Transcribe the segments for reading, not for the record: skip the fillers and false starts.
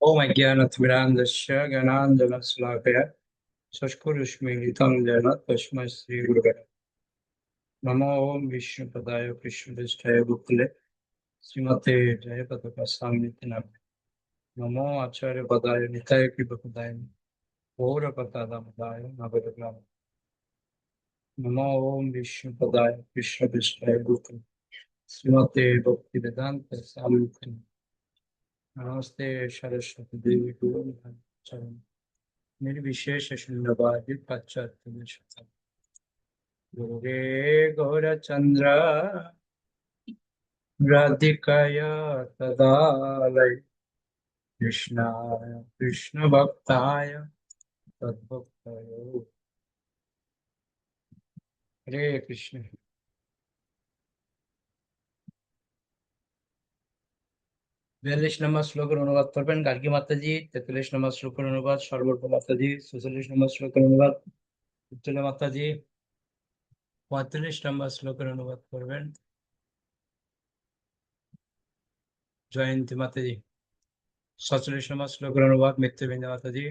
ॐ अज्ञानतिमिरान्धस्य ज्ञानाञ्जनशलाकया चक्षुरुन्मीलितं येन तस्मै श्रीगुरवे नमः। ॐ विष्णुपदाय कृष्णपृष्ठाय भूतले श्रीमते जयपताकाशायनिति नामिने नमो आचार्यपदाय निताय कृपपदाय गौरपदाय नवद्वैताय नमो। ॐ विष्णुपदाय कृष्णपृष्ठाय भूतले श्रीमते भक्तिवेदान्त स्वामिनिति नमस्ते सरस्वती देवी गौरवाणी निर्विशेष शून्यवादी पाश्चात्य देशतां गुरुरे गौरचन्द्र राधिकाय तदालय कृष्णाय कृष्णभक्ताय तद्भक्ताय हरे कृष्ण। 42 নম্বর শ্লোকের অনুবাদ করবেন গার্গী মাতাজি। 43 নম্বর শ্লোকের অনুবাদ সর্বর্ণ মাতাজি। 46 নম্বর শ্লোকের অনুবাদ উজ্জ্বলা মাতাজি। 45 নম্বর শ্লোকের অনুবাদ করবেন জয়ন্তী মাতাজি। 47 নম্বর শ্লোকের অনুবাদ মৃত্যুবিন্দু মাতাজি।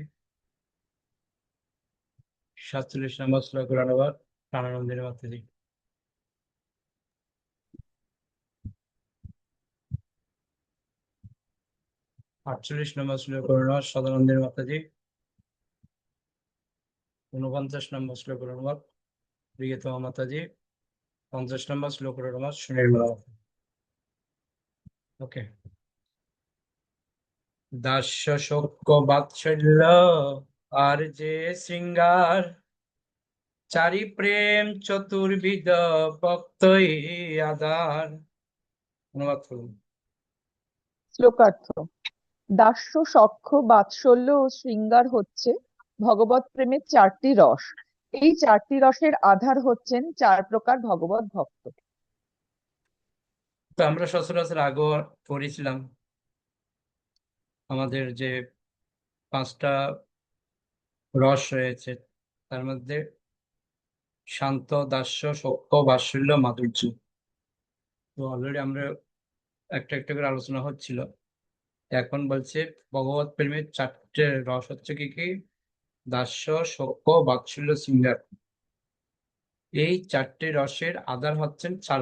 47 নম্বর শ্লোকের অনুবাদ প্রাণানন্দিনী মাতাজি। 48 নম্বর শ্লোকের অনুবাদ সদানন্দিনী মাতাজি। 49 নম্বর শ্লোকের অনুবাদ প্রিয়তমা মাতাজি। 50 নম্বর শ্লোকের অনুবাদ সুনির্মলা মাতাজি। ওকে। দাস্য শোক বাৎসল্য আর যে শৃঙ্গার চারি প্রেম চতুর্বিধ ভক্তই আধার। অনুবাদ করুন। শ্লোকার্থ। দাস্য, সখ্য, বাৎসল্য ও শৃঙ্গার হচ্ছে ভগবৎ প্রেমের চারটি রস। এই চারটি রসের আধার হচ্ছেন চার প্রকার ভগবৎ ভক্ত। তো আমরা সচরাচর আগে পড়েছিলাম আমাদের যে 5টা রস রয়েছে তার মধ্যে শান্ত, দাস্য, সখ্য, বাৎসল্য, মাধুর্য। তো অলরেডি আমরা একটা একটা করে আলোচনা হচ্ছিল। এখন বলছে ভগবত প্রেমের 4টে রস হচ্ছে কি কি? দাস্য, সখ্য, বাৎসল্য, শৃঙ্গার। এই 4টে রসের আধার হচ্ছেন 4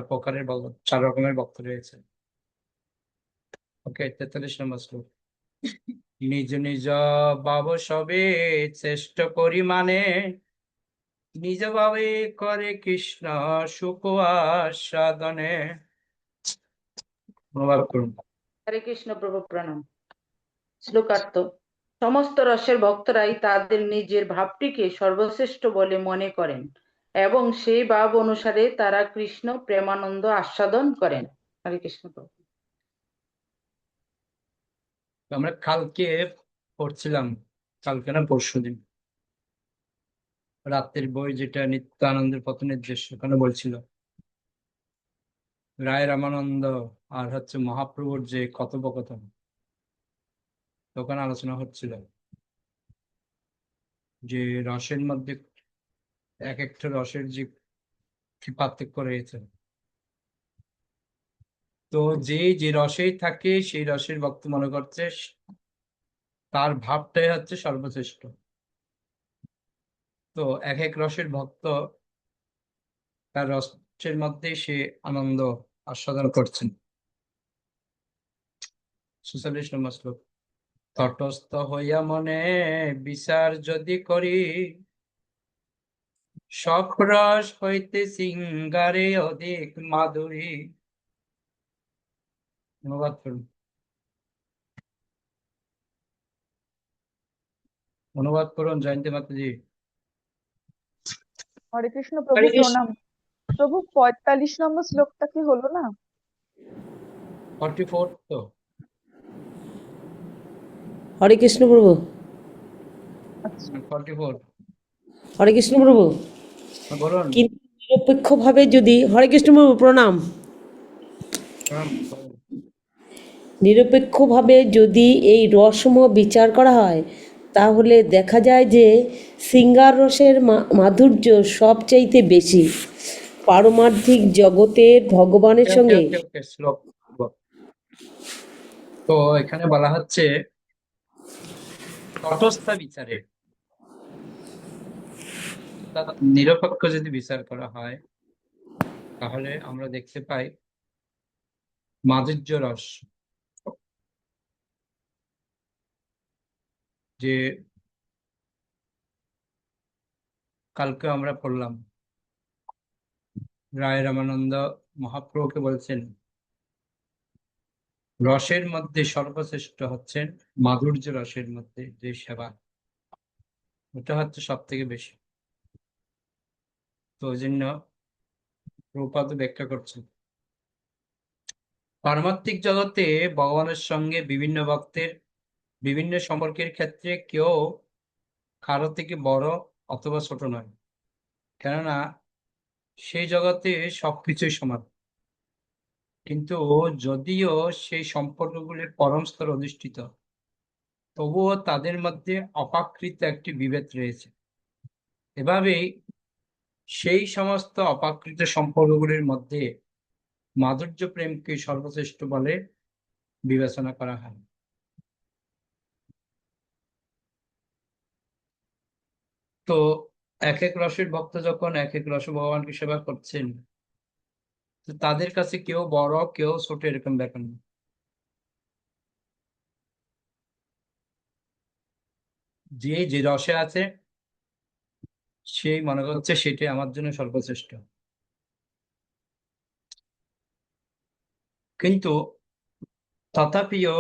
রকমের ভক্ত রয়েছে। ওকে। 43 নম্বর শ্লোক। নিজ নিজ ভাব সবে চেষ্ট পরিমাণে নিজ ভাবে করে কৃষ্ণ সুখ আস্বাদনে। অনুবাদ করুন। হরে কৃষ্ণ প্রভু প্রণাম। শ্লোকার্থ। সমস্ত রসের ভক্তরাই তাদের নিজের ভাবটিকে সর্বশ্রেষ্ঠ বলে মনে করেন এবং সেই ভাব অনুসারে তারা কৃষ্ণ প্রেমানন্দ আস্বাদন করেন। হরে কৃষ্ণ প্রভু। আমরা কালকে পড়ছিলাম, কালকে না পরশুদিন, রাত্রির বই যেটা নিত্যানন্দের পথনির্দেশ, ওখানে বলছিল রায় রামানন্দ আর হচ্ছে মহাপ্রভুর যে কথোপকথন, ওখানে আলোচনা হচ্ছিল যে রসের মধ্যে এক একটা রসের যে কি পার্থক্য রয়েছে। তো যে যে রসেই থাকে সেই রসের ভক্ত মনে করছে তার ভাবটাই হচ্ছে সর্বশ্রেষ্ঠ। তো এক এক রসের ভক্ত তার রসের মধ্যে সে আনন্দ আস্বাদন করছেন। 46 নম্বর শ্লোক। তটস্থ হইয়া মনে বিচার যদি করি সব রস হইতে সিঙ্গারে অধিক মাধুরী। অনুবাদ করুন। অনুবাদ করুন জয়ন্তী মাতাজি। হরে কৃষ্ণ প্রভু প্রণাম। প্রভু 45 নম্বর শ্লোকটা কি হলো না? 44 তো। হরে কৃষ্ণ প্রভু। আচ্ছা, 44 হরে কৃষ্ণ প্রভু। বলুন। কিন্তু নিরপেক্ষভাবে যদি, হরে কৃষ্ণ প্রভু প্রণাম। নিরপেক্ষভাবে যদি এই রসমূহ বিচার করা হয় তাহলে দেখা যায় যে শৃঙ্গার রসের মাধুর্য সবচাইতে বেশি। পারমার্থিক জগতের ভগবানের সঙ্গে শ্লোক। তো এখানে বলা হচ্ছে তটস্থ বিচারে, অর্থাৎ নিরপেক্ষ যদি বিচার করা হয়, তাহলে আমরা দেখতে পাই মাধুর্য রস, যে কালকে আমরা পড়লাম, রায় রামানন্দ মহাপ্রভুকে বলছেন রসের মধ্যে সর্বশ্রেষ্ঠ হচ্ছেন মাধুর্য রসের মধ্যে যে সেবা, ওটা হচ্ছে সব থেকে বেশি। তো ওই জন্য প্রভুপাদ ব্যাখ্যা করছেন পারমার্থিক জগতে ভগবানের সঙ্গে বিভিন্ন ভক্তের বিভিন্ন সম্পর্কের ক্ষেত্রে কেউ কারো থেকে বড় অথবা ছোট নয়, কেননা সেই জগতে সবকিছুই সমান। কিন্তু যদিও সেই সম্পর্কগুলির পরম স্তর অধিষ্ঠিত, তবুও তাদের মধ্যে অপাকৃত একটি বিভেদ রয়েছে। এভাবেই সেই সমস্ত অপাকৃত সম্পর্কগুলির মধ্যে মাধুর্য প্রেমকে সর্বশ্রেষ্ঠ বলে বিবেচনা করা হয়। তো এক এক রসের ভক্ত যখন এক এক রস ভগবানকে সেবা করছেন, তো তাদের কাছে কেউ বড় কেউ ছোট এরকম ব্যাপার না। যে যে রসে আছে সেই মনে করছে সেটাই আমার জন্য সর্বশ্রেষ্ঠ। কিন্তু তথাপিও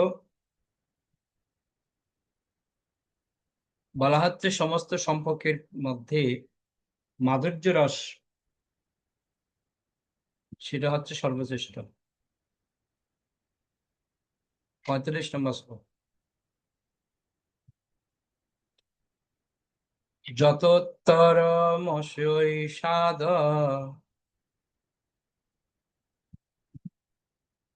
বলা হচ্ছে সমস্ত সম্পর্কের মধ্যে মাধুর্য রস সেটা হচ্ছে সর্বশ্রেষ্ঠ। 45 নম্বর শ্লোক। যতোত্তরমস্যৈ সাধ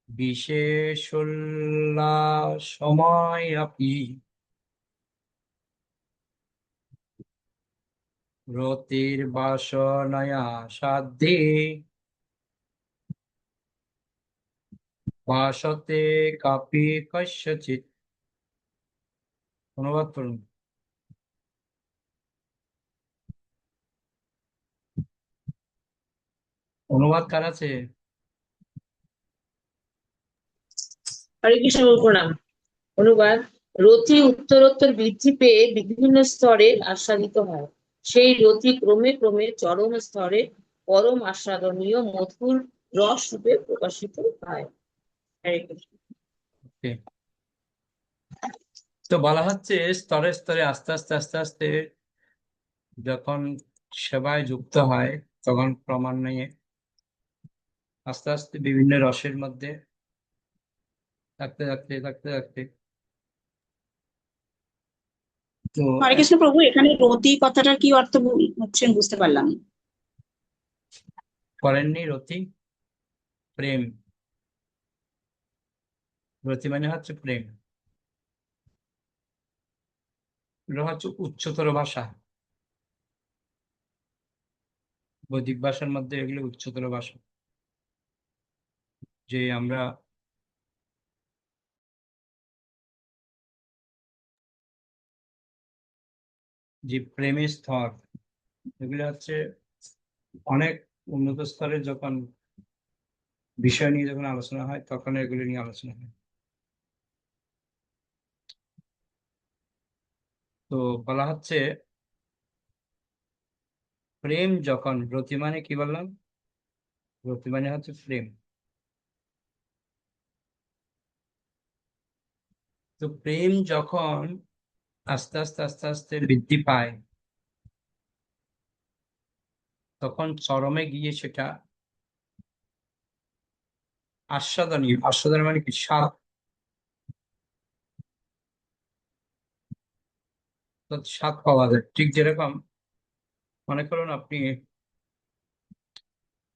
বিশেষোল্লাসময়াপি রতির্বাসনয়া সাধ্যে ভাসতে কাপি কস্যচিৎ। অনুবাদ করুন। অনুবাদ কার আছে? হরে কৃষ্ণ প্রণাম। অনুবাদ: রতি উত্তরোত্তর বৃদ্ধি পেয়ে বিভিন্ন স্তরে আস্বাদিত হয়, সেই রতি ক্রমে ক্রমে চরম স্তরে পরম আস্বাদনীয় মধুর রস রূপে প্রকাশিত হয়। হরে কৃষ্ণ। Okay. তো বলা হচ্ছে স্তরে স্তরে আস্তে আস্তে আস্তে আস্তে যখন সেবায় যুক্ত হয়, তখন ক্রমান্বয়ে আস্তে আস্তে বিভিন্ন রসের মধ্যে থাকতে থাকতে থাকতে থাকতে তো হরে কৃষ্ণ প্রভু, এখানে রতি কথাটার কি অর্থ হচ্ছেন বুঝতে পারলাম না। করেননি রতি, প্রেম। রতি মানে হচ্ছে প্রেম, এটা হচ্ছে উচ্চতর ভাষা। বৈদিক ভাষার মধ্যে এগুলো উচ্চতর ভাষা, যে আমরা যে প্রেমের স্তর, এগুলো হচ্ছে অনেক উন্নত স্তরে যখন বিষয় নিয়ে যখন আলোচনা হয়, তখন এগুলো নিয়ে আলোচনা হয়। তো বলা হচ্ছে প্রেম যখন, রতি মানে কি বললাম? রতি মানে হচ্ছে প্রেম। তো প্রেম যখন আস্তে আস্তে আস্তে আস্তে বৃদ্ধি পায়, তখন চরমে গিয়ে সেটা আস্বাদনীয়। আস্বাদন মানে কি? স্বাদ। তো স্বাদ পাওয়া যায়। ঠিক যেরকম মনে করুন আপনি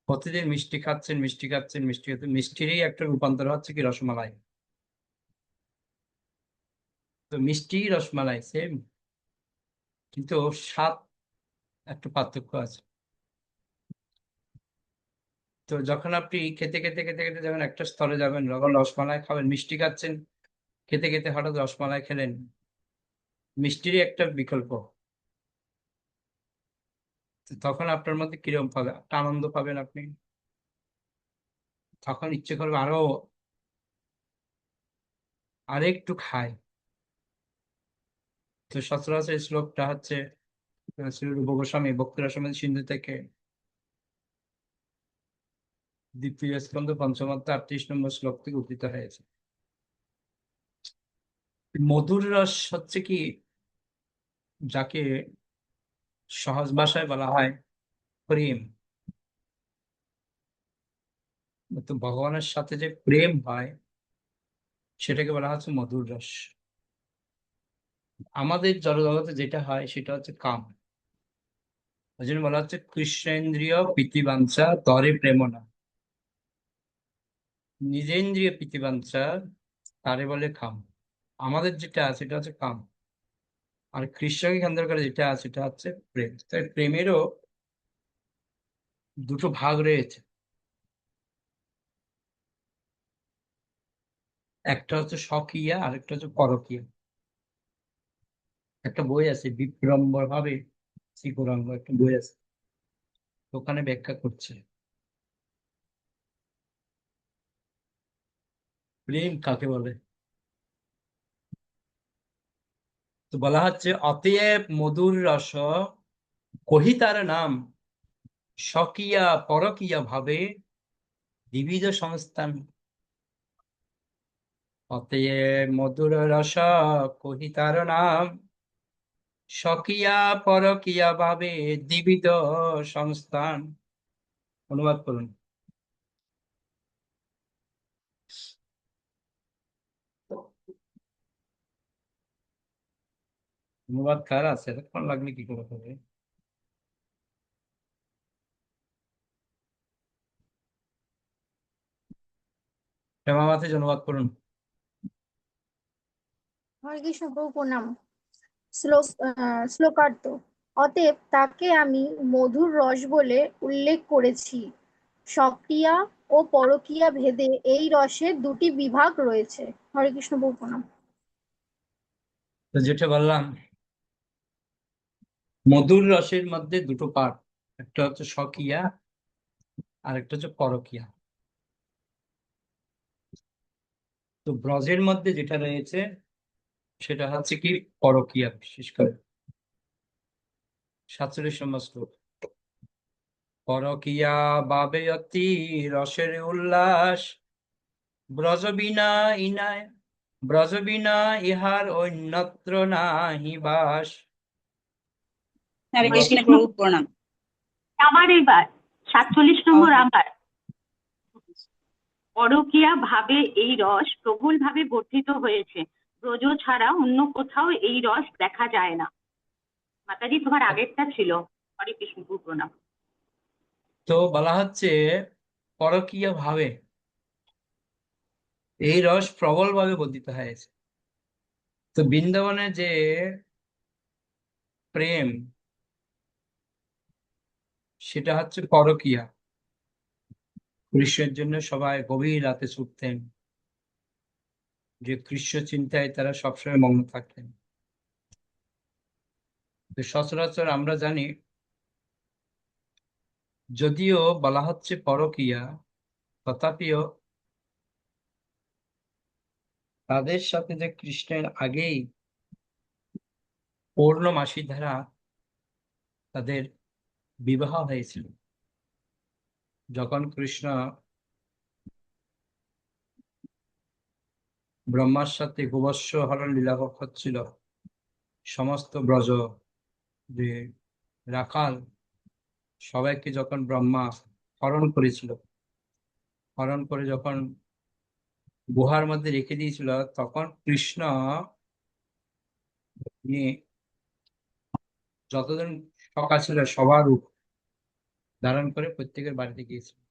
প্রতিদিন মিষ্টি খাচ্ছেন মিষ্টি খাচ্ছেন মিষ্টি খাচ্ছেন, মিষ্টিরই একটা রূপান্তর হচ্ছে কি রসমালাই। তো মিষ্টি রসমালাই সেম, কিন্তু স্বাদ একটু পার্থক্য আছে। তো যখন আপনি খেতে খেতে খেতে খেতে যখন একটা স্তরে যাবেন, যখন রসমালাই খাবেন, মিষ্টি খাচ্ছেন, খেতে খেতে হঠাৎ রসমালাই খেলেন, মিষ্টিরই একটা বিকল্প। তো তখন আপনার মধ্যে কিরকম পাবে, একটা আনন্দ পাবেন আপনি, তখন ইচ্ছে করবে আরো আরেকটু খাই। তো সচরাচর এই শ্লোকটা হচ্ছে শ্রী রূপ গোস্বামী ভক্তি রসামৃত সিন্ধু থেকে দ্বিতীয় স্কন্ধ পঞ্চম অধ্যায় 38 নম্বর শ্লোক থেকে উদ্ধৃত হয়েছে। মধুর রস হচ্ছে কি, যাকে সহজ ভাষায় বলা হয় প্রেম। তো ভগবানের সাথে যে প্রেম হয় সেটাকে বলা হচ্ছে মধুর রস। আমাদের জড়জগতে যেটা হয় সেটা হচ্ছে কাম। ওই জন্য বলা হচ্ছে কৃষ্ণেন্দ্রিয় প্রীতিবাঞ্ছা তরে প্রেম না। নিজেন্দ্রিয় প্রীতিবাঞ্ছা তারে বলে কাম। আমাদের যেটা আছে সেটা হচ্ছে কাম, আর কৃষ্ণকে কেন্দ্র করে যেটা আছে সেটা হচ্ছে প্রেম। তাই প্রেমেরও দুটো ভাগ রয়েছে। একটা হচ্ছে স্বকীয়া, আরেকটা হচ্ছে পরকীয়া। একটা বই আছে বিপ্রম্বর ভাবে শ্রীগৌরাঙ্গ, একটা বই আছে, ওখানে ব্যাখ্যা করছে প্রেম কাকে বলে। তো বলা হচ্ছে অতএব মধুর রস কহিতার নাম স্বকীয়া পরকীয়া ভাবে বিবিধ সংস্থান। অতএব মধুর রস কহিতার নাম স্বকীয়া পরকীয়া ভাবে দ্বিবিধ সংস্থান। অনুবাদ করুন। অনুবাদ কার আছে, এতক্ষণ লাগলে কি করে হবে? হেমা মাথি অনুবাদ করুন। হরে কৃষ্ণ প্রভু প্রণাম। শ্লোকার্থ। অতএব তাকে আমি মধুর রস বলে উল্লেখ করেছি। সক্রিয়া ও পরকীয়া ভেদে এই রসের দুটি বিভাগ রয়েছে। হরে কৃষ্ণ প্রভু প্রণাম। তো যেটা বললাম, মধুর রসের মধ্যে দুটো পার্ট, একটা হচ্ছে স্বকীয়া আর একটা হচ্ছে পরকীয়া। তো ব্রজের মধ্যে যেটা রয়েছে সেটা হচ্ছে কি পরকীয়া, বিশেষ করে 47 নম্বর শ্লোক। পরকীয়া বাবে অতি রসের উল্লাস, ব্রজবিনা ইনায় ব্রজবিনা ইহার অন্যত্র নাহি বাস। হরে ব্র- কৃষ্ণ প্রভু প্রণাম। আমার এইবার 47 নম্বর আমার। পরকীয়া ভাবে এই রস প্রবল ভাবে বর্ধিত হয়েছে, ব্রজ ছাড়া অন্য কোথাও এই রস দেখা যায় না। মাতাজি তোমার আগেরটা ছিল। হরে কৃষ্ণ প্রণাম। তো বলা হচ্ছে পরকীয়া ভাবে এই রস প্রবল ভাবে বর্ধিত হয়েছে। তো বৃন্দাবনে যে প্রেম সেটা হচ্ছে পরকীয়া। কৃষ্ণের জন্য সবাই গভীর রাতে ছুটতেন, যে কৃষ্ণ চিন্তায় তারা সবসময় মগ্ন থাকতেন। তো সচরাচর আমরা জানি, যদিও বলা হচ্ছে পরকীয়া, তথাপিও তাদের সাথে যে কৃষ্ণের আগেই পূর্ণমাসী দ্বারা তাদের বিবাহ হয়েছিল। যখন কৃষ্ণ ব্রহ্মার সাথে গোবৎস হরণ লীলা হচ্ছিল, সমস্ত ব্রজ যে রাখাল সবাইকে যখন ব্রহ্মা হরণ করেছিল, হরণ করে যখন গুহার মধ্যে রেখে দিয়েছিল, তখন কৃষ্ণ নিয়ে যতজন সখা ছিল সবার রূপ ধারণ করে প্রত্যেকের বাড়িতে গিয়েছিল।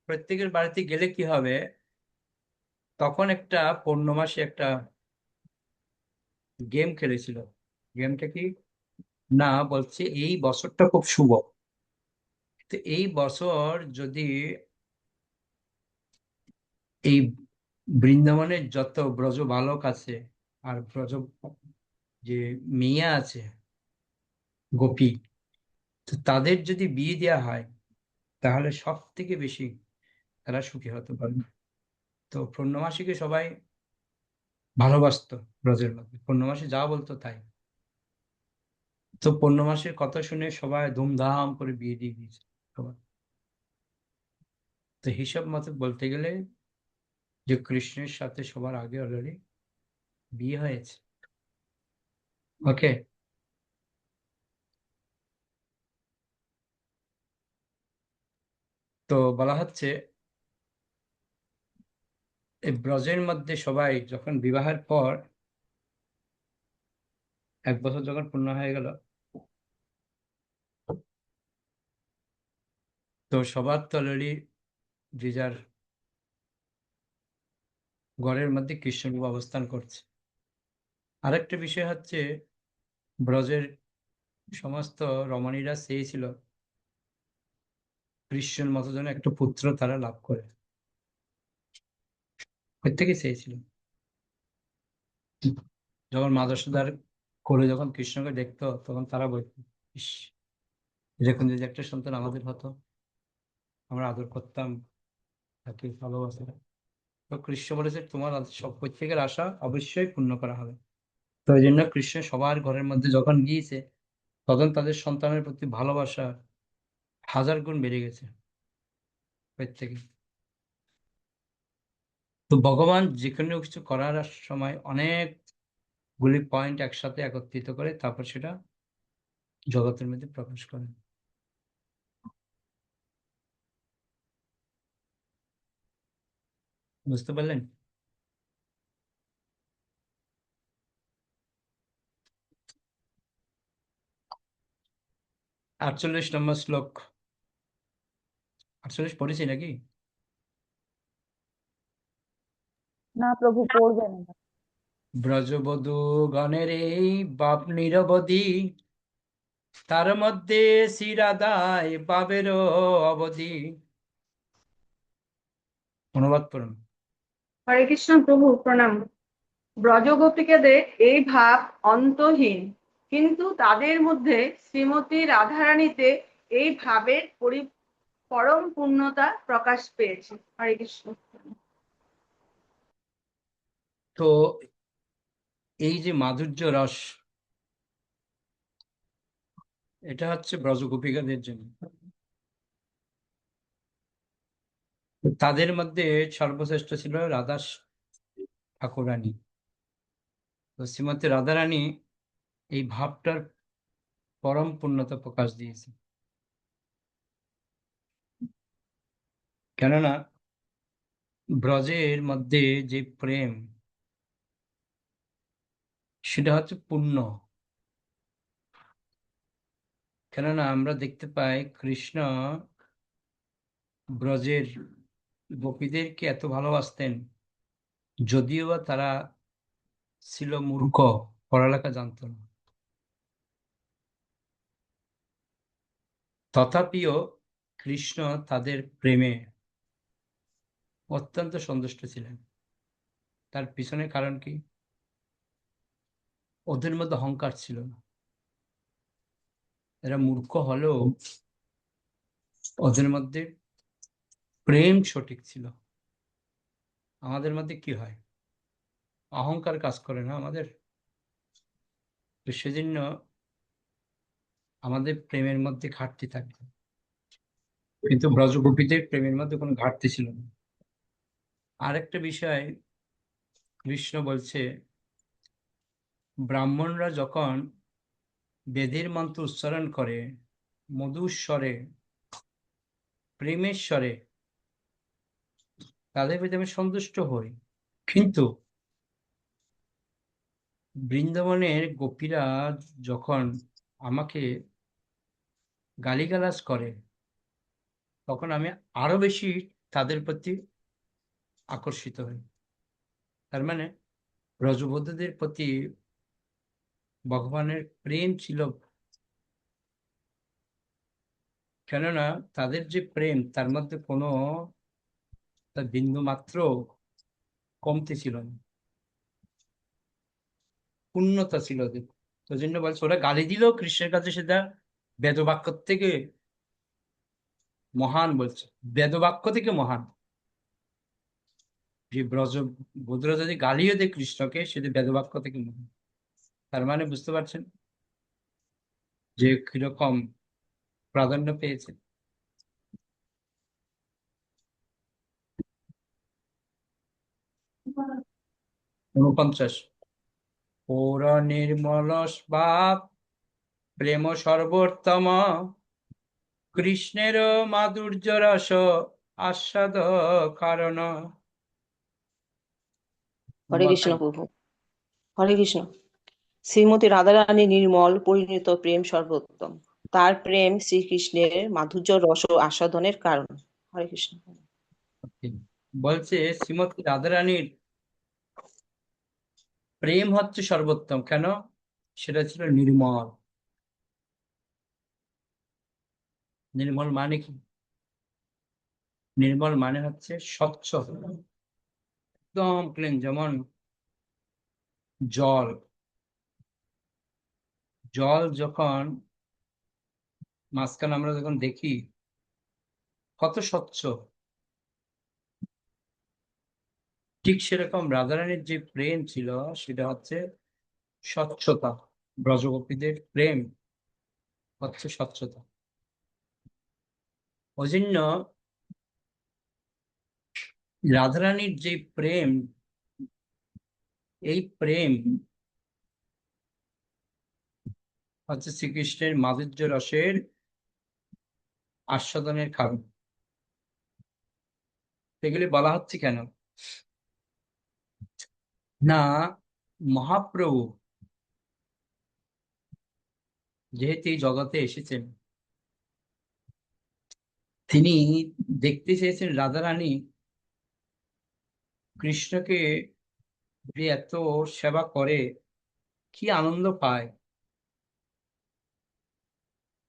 প্রত্যেকের বাড়িতে গেলে কি হবে, তখন একটা পূর্ণমাসী একটা গেম খেলেছিল। গেমটা কি না, বলছে এই বছরটা খুব শুভ। তো এই বছর যদি এই বৃন্দাবনের যত ব্রজ বালক আছে আর ব্রজ যে মেয়ে আছে গোপী, তো তাদের যদি বিয়ে দেওয়া হয় তাহলে সব থেকে বেশি তারা সুখী হতে পারবে। তো পূর্ণমাসীকে সবাই ভালোবাসতো ব্রজের মধ্যে, পূর্ণমাসী যা বলতো তাই। তো পূর্ণমাসীর কথা শুনে সবাই ধুমধাম করে বিয়ে দিয়ে দিয়েছে সবাই। তো হিসাব মতো বলতে গেলে যে কৃষ্ণের সাথে সবার আগে অলরেডি বিয়ে হয়েছে। ওকে, তো বলা হচ্ছে এই ব্রজের মধ্যে সবাই যখন বিবাহের পর 1 বছর যখন পূর্ণ হয়ে গেল, তো সবার তো অলরেডি যে যার ঘরের মধ্যে কৃষ্ণবাবু অবস্থান করছে। আরেকটা বিষয় হচ্ছে ব্রজের সমস্ত রমণীরা চেয়েছিল কৃষ্ণের মতো যেন একটা পুত্র তারা লাভ করে, প্রত্যেকে চেয়েছিল। যখন মা যশোদার কোলে যখন কৃষ্ণকে দেখতো তখন তারা বলতো, ইস, এরকম যদি একটা সন্তান আমাদের হতো, আমরা আদর করতাম, তাকে ভালোবাসতাম। তো কৃষ্ণ বলেছে তোমার সব প্রত্যেকের আশা অবশ্যই পূর্ণ করা হবে। তো এই জন্য কৃষ্ণ সবার ঘরের মধ্যে যখন গিয়েছে তখন তাদের সন্তানের প্রতি ভালোবাসা 1000 গুণ বেড়ে গেছে প্রত্যেকে। তো ভগবান যে কোনো কিছু করার সময় অনেকগুলি পয়েন্ট একসাথে একত্রিত করে তারপর সেটা জগতের মধ্যে প্রকাশ করেন। বুঝতে পারলেন? 48 নম্বর শ্লোক। 48 পড়েছি নাকি? না প্রভু, পড়বেন না। ব্রজবধূ গণের এই বাপ নিরবধি, তার মধ্যে শ্রীরাধায় বাবেরও অবধি। অনুবাদ করুন। হরে কৃষ্ণ প্রভু প্রণাম। ব্রজগোপীকাদের এই ভাব অন্তহীন, কিন্তু তাদের মধ্যে শ্রীমতী রাধারানীতে এই ভাবের পরম পূর্ণতা প্রকাশ পেয়েছে। হরে কৃষ্ণ। তো এই যে মাধুর্য রস, এটা হচ্ছে ব্রজগোপিকাদের জন্য। তো তাদের মধ্যে সর্বশ্রেষ্ঠ ছিল রাধা ঠাকুরানী। তো শ্রীমতী রাধারানী এই ভাবটার পরম পূর্ণতা প্রকাশ দিয়েছে। কেননা ব্রজের মধ্যে যে প্রেম, সেটা হচ্ছে পূর্ণ। কেননা আমরা দেখতে পাই কৃষ্ণ ব্রজের গোপীদেরকে এত ভালোবাসতেন, যদিও বা তারা ছিল মূর্খ, পড়ালেখা জানতো না, তথাপিও কৃষ্ণ তাদের প্রেমে অত্যন্ত সন্তুষ্ট ছিলেন। তার পিছনে কারণ কি? ওদের মধ্যে অহংকার ছিল না। এরা মূর্খ হলেও ওদের মধ্যে প্রেম সঠিক ছিল। আমাদের মধ্যে কি হয়? অহংকার কাজ করে না আমাদের, তো সেজন্য আমাদের প্রেমের মধ্যে ঘাটতি থাকে। কিন্তু ব্রজগোপীদের প্রেমের মধ্যে কোনো ঘাটতি ছিল না। আরেকটা বিষয় কৃষ্ণ বলছে, ব্রাহ্মণরা যখন বেদের মন্ত্র উচ্চারণ করে মধুর স্বরে, প্রেমের স্বরে, তাদের প্রতি আমি সন্তুষ্ট হই। কিন্তু বৃন্দাবনের গোপীরা যখন আমাকে গালিগালাজ করে তখন আমি আরো বেশি তাদের প্রতি আকর্ষিত হই। তার মানে ব্রজবধূদের প্রতি ভগবানের প্রেম ছিল। কেননা তাদের যে প্রেম, তার মধ্যে কোনো বিন্দু মাত্র কমতি ছিল না। পূর্ণতা ছিল ওদের। তো জন্য বলছে ওরা গালি দিলেও কৃষ্ণের কাছে সেটা বেদবাক্য থেকে মহান বলছে, বেদবাক্য থেকে মহান। যে বধুরা যদি গালিও দেয় কৃষ্ণকে, সেটা বেদবাক্য থেকে মহান। তার মানে বুঝতে পারছেন যে কিরকম প্রাধান্য পেয়েছে। 49 পৌর নির্মল ভাব প্রেম সর্বোত্তম কৃষ্ণের মাধুর্য রস আস্বাদ কারণ। হরে কৃষ্ণ প্রভু। হরে কৃষ্ণ। শ্রীমতী রাধারানী নির্মল পরিণত প্রেম সর্বোত্তম, তার প্রেম শ্রীকৃষ্ণের মাধুর্য রস আস্বাদনের কারণ। হরে কৃষ্ণ। বলছে শ্রীমতী রাধারানীর প্রেম হচ্ছে সর্বোত্তম, কেন? সেটা ছিল নির্মল। নির্মল মানে কি? নির্মল মানে হচ্ছে স্বচ্ছ, একদম ক্লিন। যেমন জল, জল যখন মাঝখানে আমরা যখন দেখি কত স্বচ্ছ, ঠিক সেরকম রাধারানীর যে প্রেম ছিল সেটা হচ্ছে স্বচ্ছতা। ব্রজগোপীদের প্রেম হচ্ছে স্বচ্ছতা। ওই জন্য রাধারানীর যে প্রেম, এই প্রেম হচ্ছে শ্রীকৃষ্ণের মাধুর্য রসের আস্বাদনের কারণ। এগুলি বলা হচ্ছে কেন না, মহাপ্রভু যেহেতু এই জগতে এসেছেন, তিনি দেখতে চেয়েছেন রাধারানী কৃষ্ণকে যে এত সেবা করে কি আনন্দ পায়,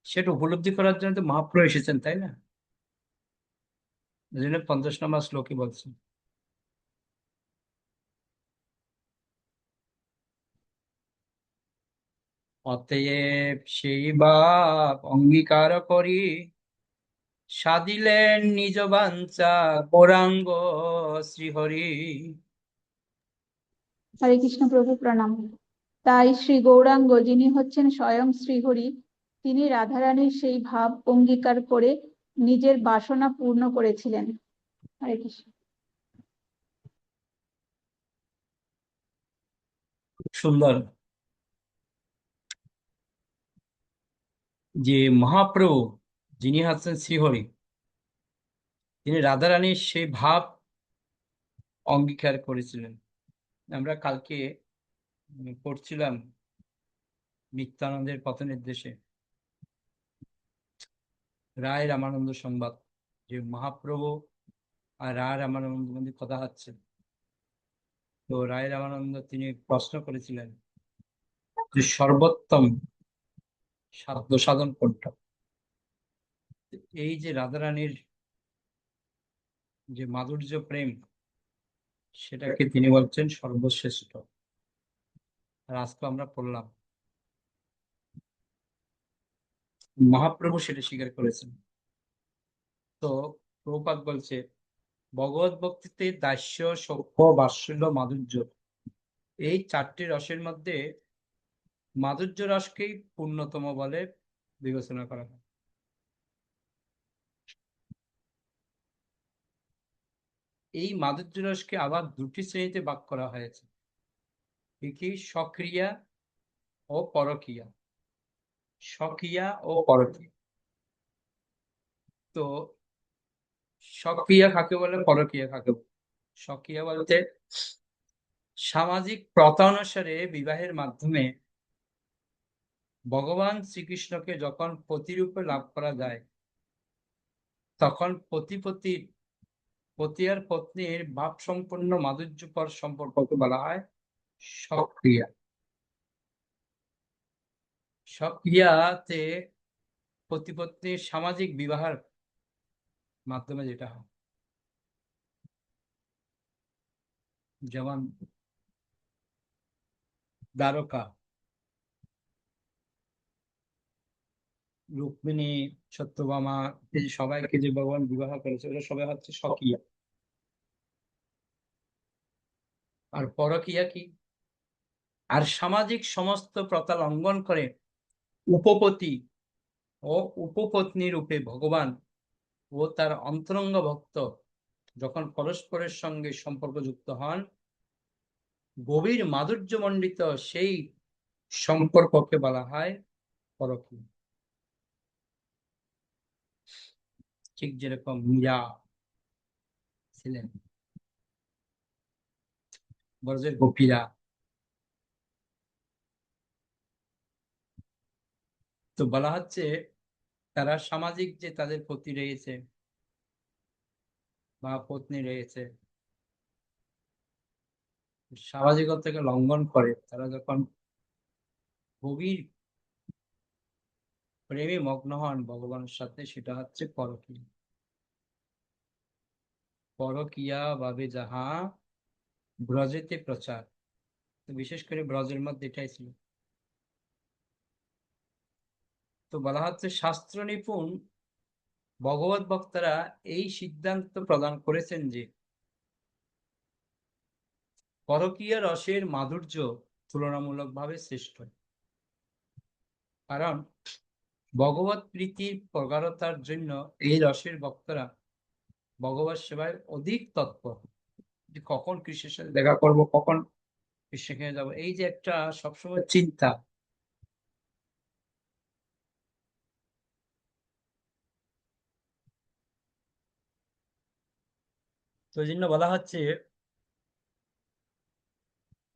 সেটা উপলব্ধি করার জন্য তো মহাপ্রভু এসেছেন, তাই না? এই জন্য 50 নম্বর শ্লোকে বলছেন, অতএব সেই ভাব অঙ্গীকার করি সাধিলেন নিজ বাঞ্ছা গৌরাঙ্গ শ্রীহরি। হরে কৃষ্ণ প্রভু প্রণাম। তাই শ্রী গৌরাঙ্গ, যিনি হচ্ছেন স্বয়ং শ্রীহরি, তিনি রাধারানীর সেই ভাব অঙ্গীকার করে নিজের বাসনা পূর্ণ করেছিলেন। হরে কৃষ্ণ। সুন্দর যে মহাপ্রভু যিনি হচ্ছেন শ্রীহরি, তিনি রাধারানীর সেই ভাব অঙ্গীকার করেছিলেন। আমরা কালকে পড়ছিলাম নিত্যানন্দের পথ নির্দেশে রায় রামানন্দ সংবাদ, যে মহাপ্রভু আর রায় রামানন্দ মধ্যে কথা হচ্ছে। তো রায় রামানন্দ তিনি প্রশ্ন করেছিলেন যে সর্বোত্তম সাধ্য সাধন কোনটা? এই যে রাধারানীর যে মাধুর্য প্রেম, সেটাকে তিনি বলছেন সর্বশ্রেষ্ঠ। আর আজকে আমরা পড়লাম মহাপ্রভু সেটা স্বীকার করেছেন। তো প্রভুপাদ বলছে ভগবত ভক্তিতে দাস্য, সখ্য, বাৎসল্য, মাধুর্য, এই 4টি রসের মধ্যে মাধুর্য রসকেই পূর্ণতম বলে বিবেচনা করা হয়। এই মাধুর্য রসকে আবার 2টি শ্রেণীতে ভাগ করা হয়েছে, কি? সক্রিয়া ও পরক্রিয়া। সক্রিয়া ও পরক্রিয়া। তো সক্রিয়া কাকে বলে, পরক্রিয়া কাকে বলে? সক্রিয়া বলতে সামাজিক প্রথা অনুসারে বিবাহের মাধ্যমে ভগবান শ্রীকৃষ্ণকে যখন পতিরূপে লাভ করা যায়, তখন পতি আর পত্নীর ভাব সম্পন্ন মাধুর্যকর সম্পর্ককে বলা হয় সক্রিয়া। সক্রিয়াতে পতি পত্নীর সামাজিক বিবাহের মাধ্যমে যেটা হয়, যেমন দ্বারকা, রুক্মিণী, সত্যভামা, এই যে সবাইকে যে ভগবান বিবাহ করেছে ওরা সবাই হচ্ছে স্বকীয়া। আর পরকীয়া কি? আর সামাজিক সমস্ত প্রথা লঙ্ঘন করে উপপতি ও উপপত্নী রূপে ভগবান ও তার অন্তরঙ্গ ভক্ত যখন পরস্পরের সঙ্গে সম্পর্কযুক্ত হন, গভীর মাধুর্যমণ্ডিত সেই সম্পর্ককে বলা হয় পরকীয়া। ঠিক যেরকম মীরা ছিলেন, ব্রজের গোপীরা। তো বলা হচ্ছে তারা সামাজিক যে তাদের পতি রয়েছে বা পত্নী রয়েছে, সামাজিকতাকে লঙ্ঘন করে তারা যখন গভীর প্রেমে মগ্ন হন ভগবানের সাথে, সেটা হচ্ছে পরকীয়া। পরকীয়া ভাবে যাহা ব্রজেতে প্রচার, তো বিশেষ করে ব্রজের মধ্যে এটাই ছিল। তো বলা হচ্ছে শাস্ত্র নিপুণ ভগবত ভক্তরা এই সিদ্ধান্ত প্রদান করেছেন যে পরকীয়া রসের মাধুর্য তুলনামূলকভাবে শ্রেষ্ঠ, কারণ ভগবত প্রীতির প্রগাঢ়তার জন্য এই রসের ভক্তরা ভগবত সেবায় অধিক তৎপর। যে কখন কৃষ্ণের সাথে দেখা করব, কখন কৃষ্ণকে যাব, এই যে একটা সবসময় চিন্তা। তো এই জন্য বলা হচ্ছে,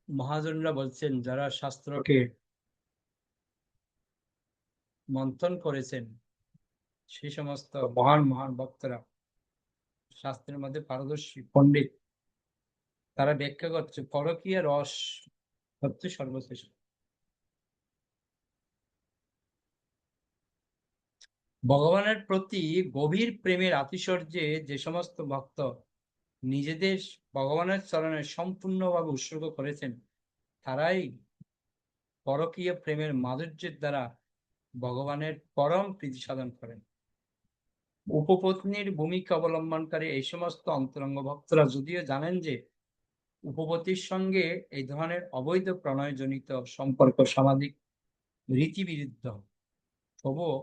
মহাজনরা বলছেন যারা শাস্ত্রকে মন্থন করেছেন, সেই সমস্ত মহান মহান ভক্তরা, শাস্ত্রের মধ্যে পারদর্শী পণ্ডিত, তারা ব্যাখ্যা করছে পরকীয়া রস হচ্ছে সর্বশ্রেষ্ঠ। ভগবানের প্রতি গভীর প্রেমের আতিশয্যে যে সমস্ত ভক্ত নিজেদের ভগবানের চরণে সম্পূর্ণভাবে উৎসর্গ করেছেন, তারাই পরকীয় প্রেমের মাধুর্যের দ্বারা ভগবানের পরম প্রীতি সাধন করেন। উপপত্নীর ভূমিকা অবলম্বনকারী এই সমস্ত অন্তরঙ্গ ভক্তরা যদিও জানেন যে উপপতির সঙ্গে এই ধরনের অবৈধ প্রণয়জনিত সম্পর্ক সামাজিক রীতিবিরুদ্ধ, তবুও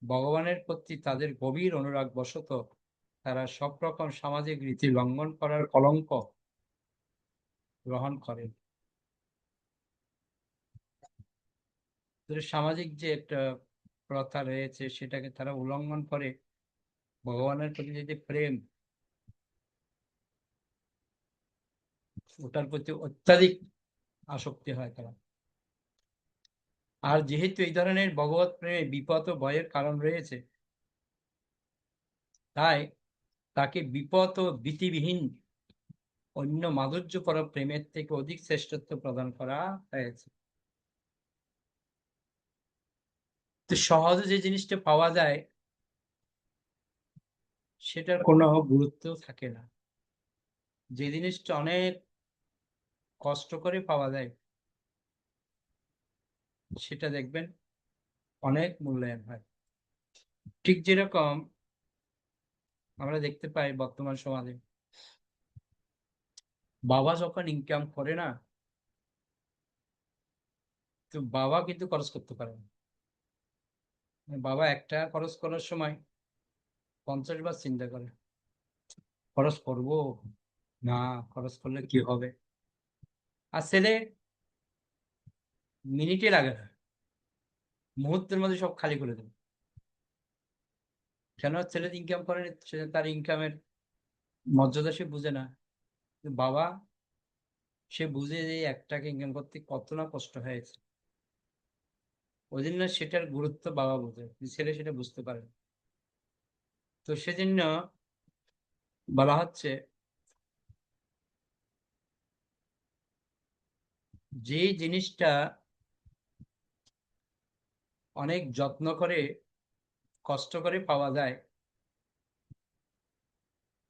ভগবানের প্রতি তাদের গভীর অনুরাগ বশত তারা সব রকম সামাজিক রীতি লঙ্ঘন করার কলঙ্ক গ্রহণ করেন। সামাজিক যে একটা প্রথা রয়েছে সেটাকে তারা উল্লঙ্ঘন করে ভগবানের প্রতি যে প্রেম, ওটার প্রতি অত্যাধিক আসক্তি হয় তারা। আর যেহেতু এই ধরনের ভগবত প্রেমে বিপদ ও ভয়ের কারণ রয়েছে, তাই তাকে বিপদ ও ভীতিবিহীন অন্য মাধুর্যপর প্রেমের থেকে অধিক শ্রেষ্ঠত্ব প্রদান করা হয়েছে। তো সহজে যে জিনিসটা পাওয়া যায় সেটার কোনো গুরুত্ব থাকে না। যে জিনিসটা অনেক কষ্ট করে পাওয়া যায় সেটা দেখবেন অনেক মূল্যায়ন হয়। ঠিক যেরকম আমরা দেখতে পাই বর্তমান সমাজে বাবা যখন ইনকাম করে না, তো বাবা কিন্তু খরচ করতে পারে না। বাবা একটা খরচ করার সময় 50 বার চিন্তা করে, খরচ করব না, খরচ করলে কি হবে। আর ছেলে মিনিটে লাগে না, মুহূর্তের মধ্যে সব খালি করে দেবে। কেন? ছেলে ইনকাম করে, সে তার ইনকামের মর্যাদা সে বুঝে না। বাবা সে বুঝে যে 1 টাকা ইনকাম করতে কত না কষ্ট হয়েছে, ওই জন্য সেটার গুরুত্ব বাবা বোঝে, ছেলে সেটা বুঝতে পারে না। তো সেজন্য বলা হচ্ছে যে জিনিসটা অনেক যত্ন করে কষ্ট করে পাওয়া যায়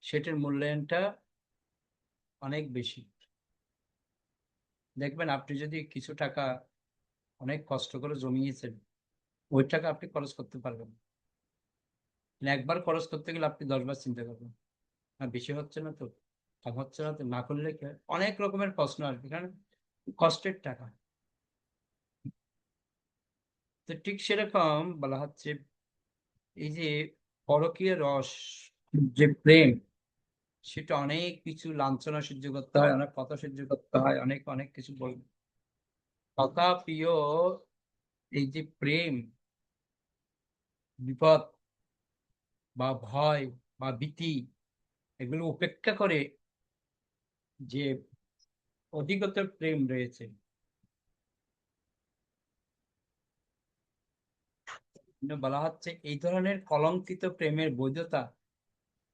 সেটার মূল্যায়নটা অনেক বেশি। দেখবেন আপনি যদি কিছু টাকা অনেক কষ্ট করে জমিয়েছেন, ওই টাকা আপনি খরচ করতে পারবেন না। মানে একবার খরচ করতে গেলে আপনি 10 বার চিন্তা করবেন, না বেশি হচ্ছে না তো, কম হচ্ছে না তো, না করলে কি হয়? অনেক রকমের প্রশ্ন আসবে, কারণ কষ্টের টাকা। তো ঠিক সেরকম বলা হচ্ছে, এই যে পরকীয় রস, যে প্রেম, সেটা অনেক কিছু লাঞ্ছনা সহ্য করতে হয়, অনেক কথা সহ্য করতে হয়, অনেক অনেক কিছু বলবে। তথাপিও এই যে প্রেম, বিপদ বা ভয় বা ভীতি, এগুলো উপেক্ষা করে যে অধিকতর প্রেম রয়েছে, বলা হচ্ছে এই ধরনের কলঙ্কিত প্রেমের বৈধতা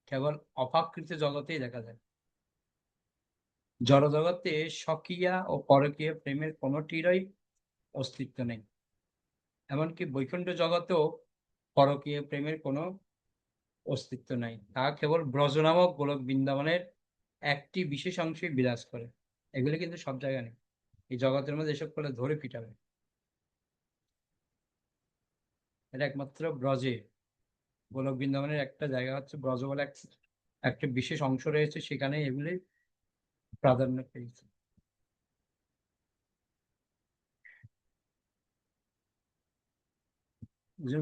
কেবল অপ্রাকৃত জগতেই দেখা যায়। জড়জগতে স্বকীয়া ও পরকীয় প্রেমের কোনোটিরই অস্তিত্ব নেই। এমনকি বৈকুণ্ঠ জগতেও পরকীয় প্রেমের কোনো অস্তিত্ব নাই। তা কেবল ব্রজ নামক গোলক বৃন্দাবনের একটি বিশেষ অংশে বিরাজ করে। এগুলি কিন্তু সব জায়গায় নেই। এই জগতের মধ্যে এসব করলে ধরে পিটাবে। এটা একমাত্র ব্রজে, গোলক বৃন্দাবনের একটা জায়গা হচ্ছে ব্রজ বলে একটা বিশেষ অংশ রয়েছে, সেখানে এগুলি প্রাধান্য পেয়েছে।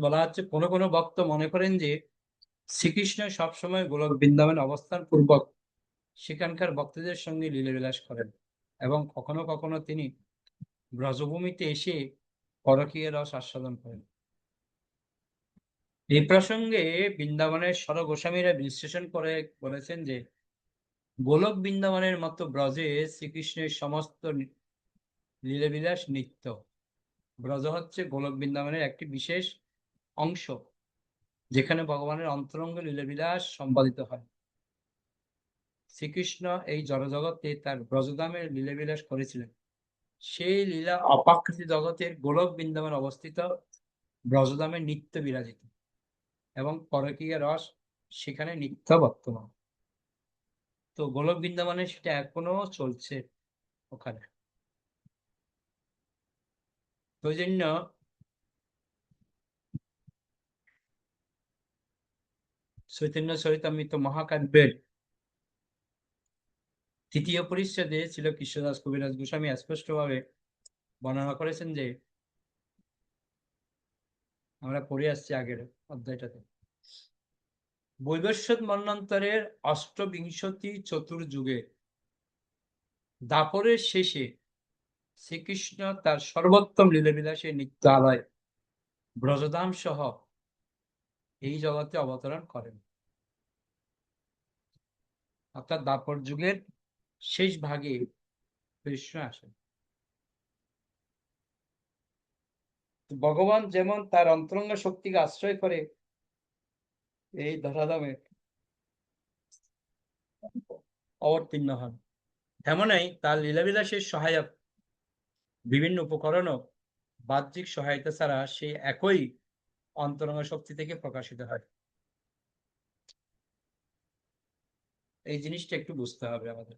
বলা হচ্ছে কোনো কোনো ভক্ত মনে করেন যে শ্রীকৃষ্ণ সবসময় গোলক বৃন্দাবনে অবস্থান পূর্বক সেখানকার ভক্তদের সঙ্গে লীলাবিলাস করেন, এবং কখনো কখনো তিনি ব্রজভূমিতে এসে পরকীয় রস আস্বাদন করেন। এই প্রসঙ্গে বৃন্দাবনের স্বর গোস্বামীরা বিশ্লেষণ করে বলেছেন যে গোলক বৃন্দাবনের মতো ব্রজে শ্রীকৃষ্ণের সমস্ত লীলাবিলাস নিত্য। ব্রজ হচ্ছে গোলক বৃন্দাবনের একটি বিশেষ অংশ, যেখানে ভগবানের অন্তরঙ্গ লীলাবিলাস সম্পাদিত হয়। শ্রীকৃষ্ণ এই জড়জগতে তার ব্রজধামে লীলাবিলাস করেছিলেন। সেই লীলা অপ্রাকৃত জগতের গোলক বৃন্দাবন অবস্থিত ব্রজধামে নিত্য বিরাজিত, এবং পরকীয় রস সেখানে নিত্য বর্তমান। তো গোলক বৃন্দাবনে সেটা এখনো চলছে ওখানে। তো ওই জন্য চৈতন্য চরিতামৃত মহাকাব্যের তৃতীয় পরিচ্ছেদে ছিল কৃষ্ণদাস কবিরাজ গোস্বামী স্পষ্টভাবে বর্ণনা করেছেন যে, আমরা পড়ে আসছি আগের অধ্যায়টাতে, বৈবস্বত মন্বন্তরের অষ্টবিংশতি চতুর্যুগে দাপরের শেষে শ্রীকৃষ্ণ তার সর্বোত্তম লীলাবিলাসে নিত্য আলয় ব্রজধাম সহ এই জগতে অবতরণ করেন। অর্থাৎ দাপর যুগের শেষ ভাগে কৃষ্ণ আসেন। ভগবান যেমন তার অন্তরঙ্গ শক্তিকে আশ্রয় করে এই ধরাধামে অবতীর্ণ হন, তেমনই তার লীলাবিলাসের সহায়ক বিভিন্ন উপকরণ ও বাহ্যিক সহায়তা ছাড়া সেই একই অন্তরঙ্গ শক্তি থেকে প্রকাশিত হয়। এই জিনিসটা একটু বুঝতে হবে আমাদের।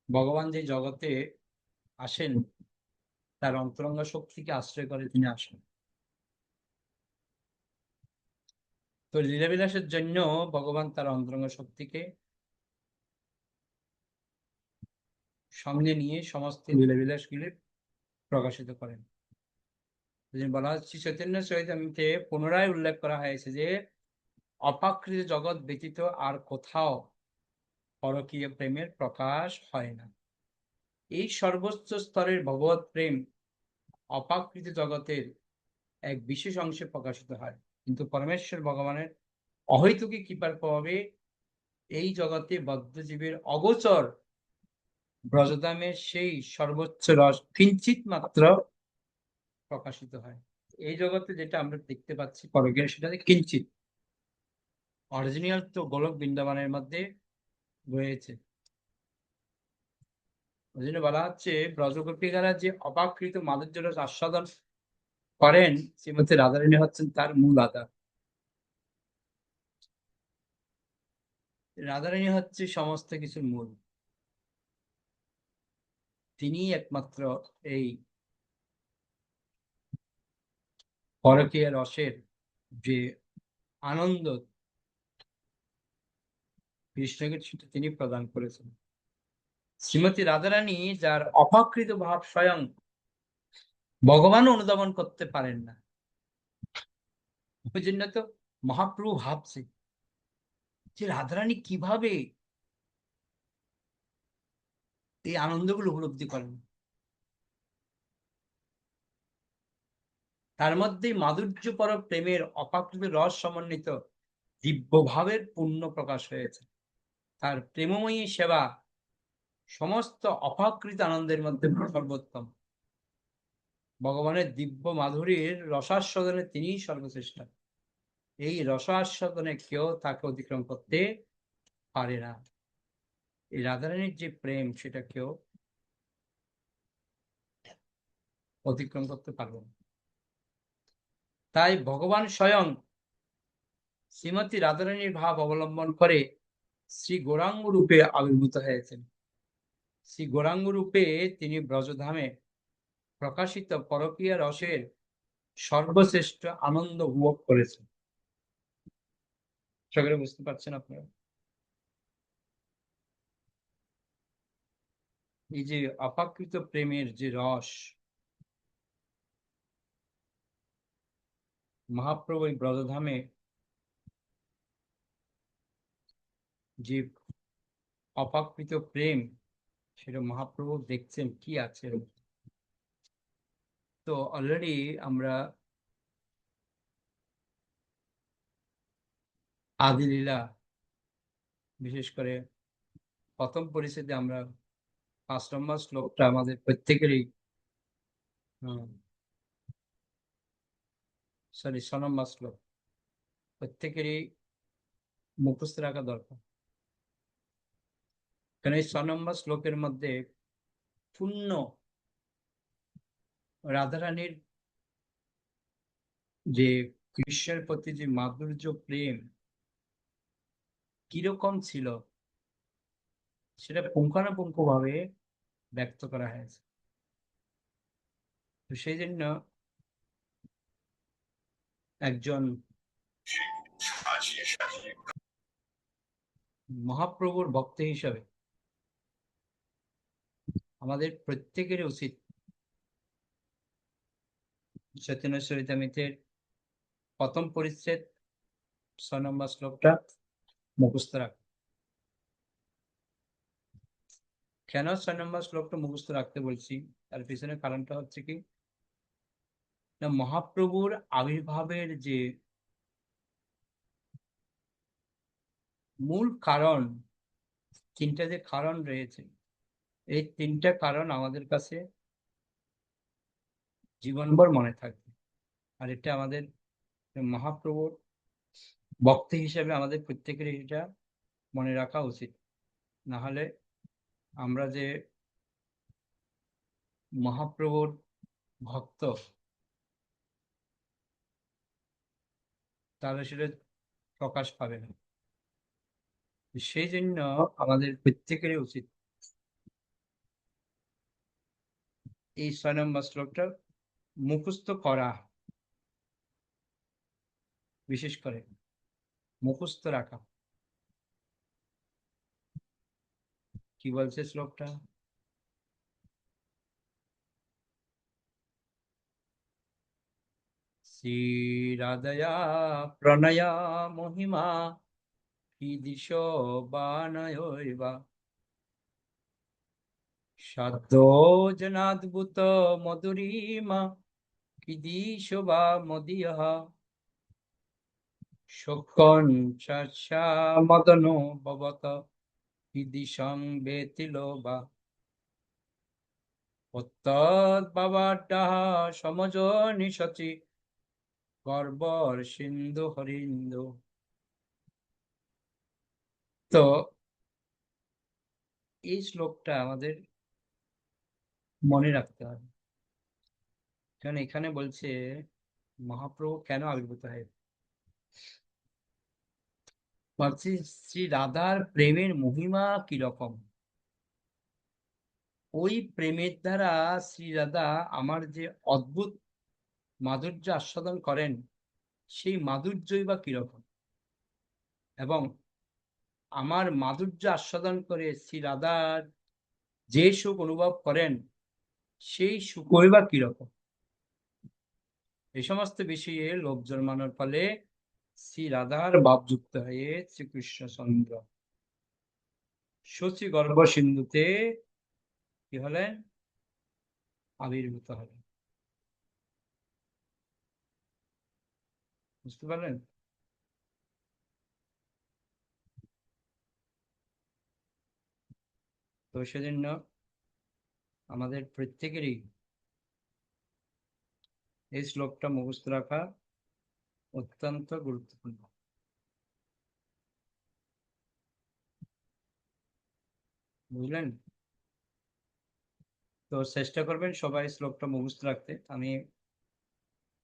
ভগবান যে জগতে আসেন তার অন্তরঙ্গ শক্তিকে আশ্রয় করে তিনি আসেন। তো লীলাবিলাসের জন্য ভগবান তার অন্তরঙ্গ শক্তিকে সঙ্গে নিয়ে সমস্ত লীলাবিলাসগুলি প্রকাশিত করেন। বলা হচ্ছে চৈতন্য চরিতামৃতে পুনরায় উল্লেখ করা হয়েছে যে অপ্রাকৃত জগৎ ব্যতীত আর কোথাও পরকীয় প্রেমের প্রকাশ হয় না। এই সর্বোচ্চ স্তরের ভগবত প্রেম অপ্রাকৃত জগতের এক বিশেষ অংশে প্রকাশিত হয়, কিন্তু পরমেশ্বর ভগবানের অহৈতুকী কৃপার প্রভাবে এই জগতে বদ্ধজীবের অগোচর ব্রজধামের সেই সর্বোচ্চ রস কিঞ্চিত মাত্র প্রকাশিত হয়। এই জগতে যেটা আমরা দেখতে পাচ্ছি পরকীয়, সেটা কিঞ্চিত, অরিজিনাল তো গোলক বৃন্দাবনের মধ্যে রয়েছে। ওই জন্য বলা হচ্ছে ব্রজগোপিকারা যে অপাকৃত মাধুর্য রস আস্বাদন করেন, শ্রীমতী রাধারানী হচ্ছেন তার মূল আধার। রাধারানী হচ্ছে সমস্ত কিছুর মূল। তিনি একমাত্র এই পরকীয়া রসের যে আনন্দ কৃষ্ণকে সেটা তিনি প্রদান করেছেন। শ্রীমতী রাধারানী যার অপাকৃত ভাব স্বয়ং ভগবান অনুধাবন করতে পারেন না, ওই জন্য তো মহাপ্রভু ভাবছে যে রাধারানী কিভাবে এই আনন্দগুলো উপলব্ধি করেন। তার মধ্যে মাধুর্যপর প্রেমের অপাকৃত রস সমন্বিত দিব্য ভাবের পূর্ণ প্রকাশ হয়েছে। তার প্রেমময়ী সেবা সমস্ত অপাকৃত আনন্দের মধ্যে সর্বোত্তম। ভগবানের দিব্য মাধুরীর রসাস্বাদনে তিনিই সর্বশ্রেষ্ঠ। এই রসাস্বাদনে কেউ তাকে অতিক্রম করতে পারে না। এই রাধারানীর যে প্রেম সেটা কেউ অতিক্রম করতে পারবে না। তাই ভগবান স্বয়ং শ্রীমতী রাধারানীর ভাব অবলম্বন করে শ্রী গৌরাঙ্গ রূপে আবির্ভূত হয়েছেন। শ্রী গৌরাঙ্গ রূপে তিনি ব্রজধামে প্রকাশিত পরকীয়া রসের সর্বশ্রেষ্ঠ আনন্দ উপভোগ করেছেন। সকলে বুঝতে পারছেন আপনারা? এই যে অপাকৃত প্রেমের যে রস মহাপ্রভু এই ব্রজধামে যে অপাকৃত প্রেম সেটা মহাপ্রভু দেখছেন কি আছে। তো অলরেডি আমরা আদি লীলা বিশেষ করে প্রথম পরিচ্ছেদে আমরা 5 নম্বর শ্লোকটা আমাদের প্রত্যেকেরই 6 নম্বর শ্লোক প্রত্যেকেরই মুখস্থ রাখা দরকার। কারণ এই 6 নম্বর শ্লোকের মধ্যে পূর্ণ রাধারানীর যে কৃষ্ণের প্রতি যে মাধুর্য প্রেম কিরকম ছিল সেটা পুঙ্খানুপুঙ্খ ভাবে ব্যক্ত করা হয়েছে। তো সেই জন্য একজন মহাপ্রভুর ভক্ত হিসাবে আমাদের প্রত্যেকেরই উচিত চৈতন্য চরিতামৃতের প্রথম পরিচ্ছেদ 6 নম্বর শ্লোকটা মুখস্থ রাখা। কেন 6 নম্বর শ্লোকটা মুখস্থ রাখতে বলছি তার পিছনে কারণটা হচ্ছে কি না, মহাপ্রভুর আবির্ভাবের যে মূল কারণ, 3টা যে কারণ রয়েছে, এই 3টা কারণ আমাদের কাছে জীবনভর মনে থাকবে। আর এটা আমাদের মহাপ্রভুর ভক্ত হিসেবে আমাদের প্রত্যেকের এটা মনে রাখা উচিত। না হলে আমরা যে মহাপ্রভুর ভক্ত তাহলে সেটা প্রকাশ পাবে না। সেই জন্য আমাদের প্রত্যেকেরই উচিত এই 6 নম্বর শ্লোকটা মুখস্থ করা, বিশেষ করে মুখস্থ রাখা। কি বলছে শ্লোকটা? শ্রী রাধয়া প্রণয়া মহিমা ঈদিশ বানয়ৈবা সাধ্য জনাদ্ভুত মধুরিমা ঈদিশ বা মদিয়া শোকন চর্চা মদন ভবত ঈদিশং বেতিলো বা অত্তৎ বাবাড্ডাহ সমজ নিশচি গর্বর সিন্ধু হরিন্দু। তো এই শ্লোকটা আমাদের মনে রাখতে হবে, কারণ এখানে বলছে মহাপ্রভু কেন আবির্ভূত হয়। বলছি শ্রী রাধার প্রেমের মহিমা কিরকম। ওই প্রেমের দ্বারা শ্রী রাধা আমার যে অদ্ভুত মাধুর্য আস্বাদন করেন, সেই মাধুর্যই বা কিরকম, এবং আমার মাধুর্য আস্বাদন করে শ্রী রাধার যে সুখ অনুভব করেন, সেই সুখই বা কিরকম। এই সমস্ত বিষয়ে লোভ জন্মানোর ফলে শ্রী রাধার ভাবযুক্ত হয়ে শ্রীকৃষ্ণচন্দ্র শচী গর্ভ সিন্ধুতে কি হলেন? আবির্ভূত হলেন। বুঝতে পারলেন? তো সেজন্য আমাদের প্রত্যেকেরই এই শ্লোকটা মুখস্থ রাখা অত্যন্ত গুরুত্বপূর্ণ। বুঝলেন? তো চেষ্টা করবেন সবাই শ্লোকটা মুখস্থ রাখতে। আমি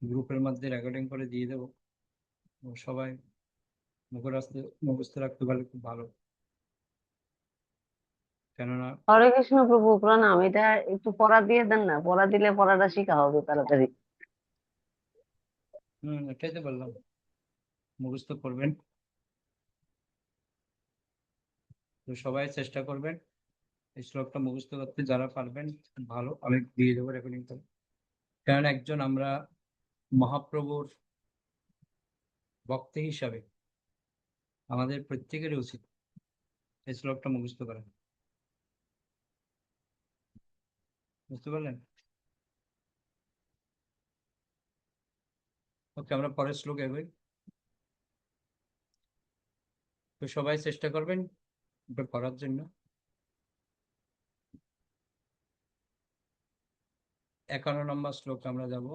গ্রুপের মধ্যে রেকর্ডিং করে দিয়ে দেবো, সবাই মুখস্থ রাখতে পারলে খুব ভালো। কেননা হরে কৃষ্ণ প্রভু প্রণাম। এটা একটু পড়া দিয়ে দেন না, পড়া দিলে পড়াটা শিখা হবে তাড়াতাড়ি। এটাই তো বললাম, মুখস্থ করবেন। তো সবাই চেষ্টা করবেন এই শ্লোকটা মুখস্থ করতে, যারা পারবেন ভালো, আমি দিয়ে দেবো রেকর্ডিং করে। কারণ একজন আমরা মহাপ্রভুর ভক্ত হিসাবে আমাদের প্রত্যেকেরই উচিত এই শ্লোকটা মুখস্থ করা। বুঝতে পারলেন? ওকে, আমরা পরের শ্লোক এগোই। তো সবাই চেষ্টা করবেন এটা করার জন্য। 51 নম্বর শ্লোক আমরা যাব।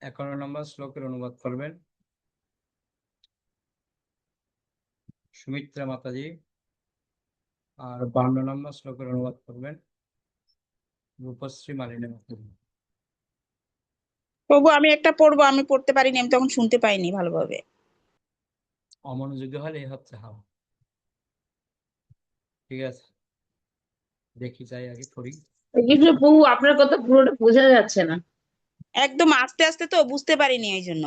একান্ন নম্বর শ্লোকের অনুবাদ করবেন সুমিত্রা মাতাজি, আর 52 নম্বর শ্লোকের অনুবাদ করবেন রূপশ্রী মালিনী মাতাজি। প্রভু আমি একটা পড়বো, আমি পড়তে পারিনি, আমি তখন শুনতে পাইনি ভালোভাবে। অমনোযোগী হলে এই হচ্ছে হাও। ঠিক আছে, দেখি যাই আগে পড়ি। কৃষ্ণ প্রভু আপনার কথা পুরোটা বোঝা যাচ্ছে না। একদম আস্তে আস্তে তো বুঝতে পারিনি এই জন্য।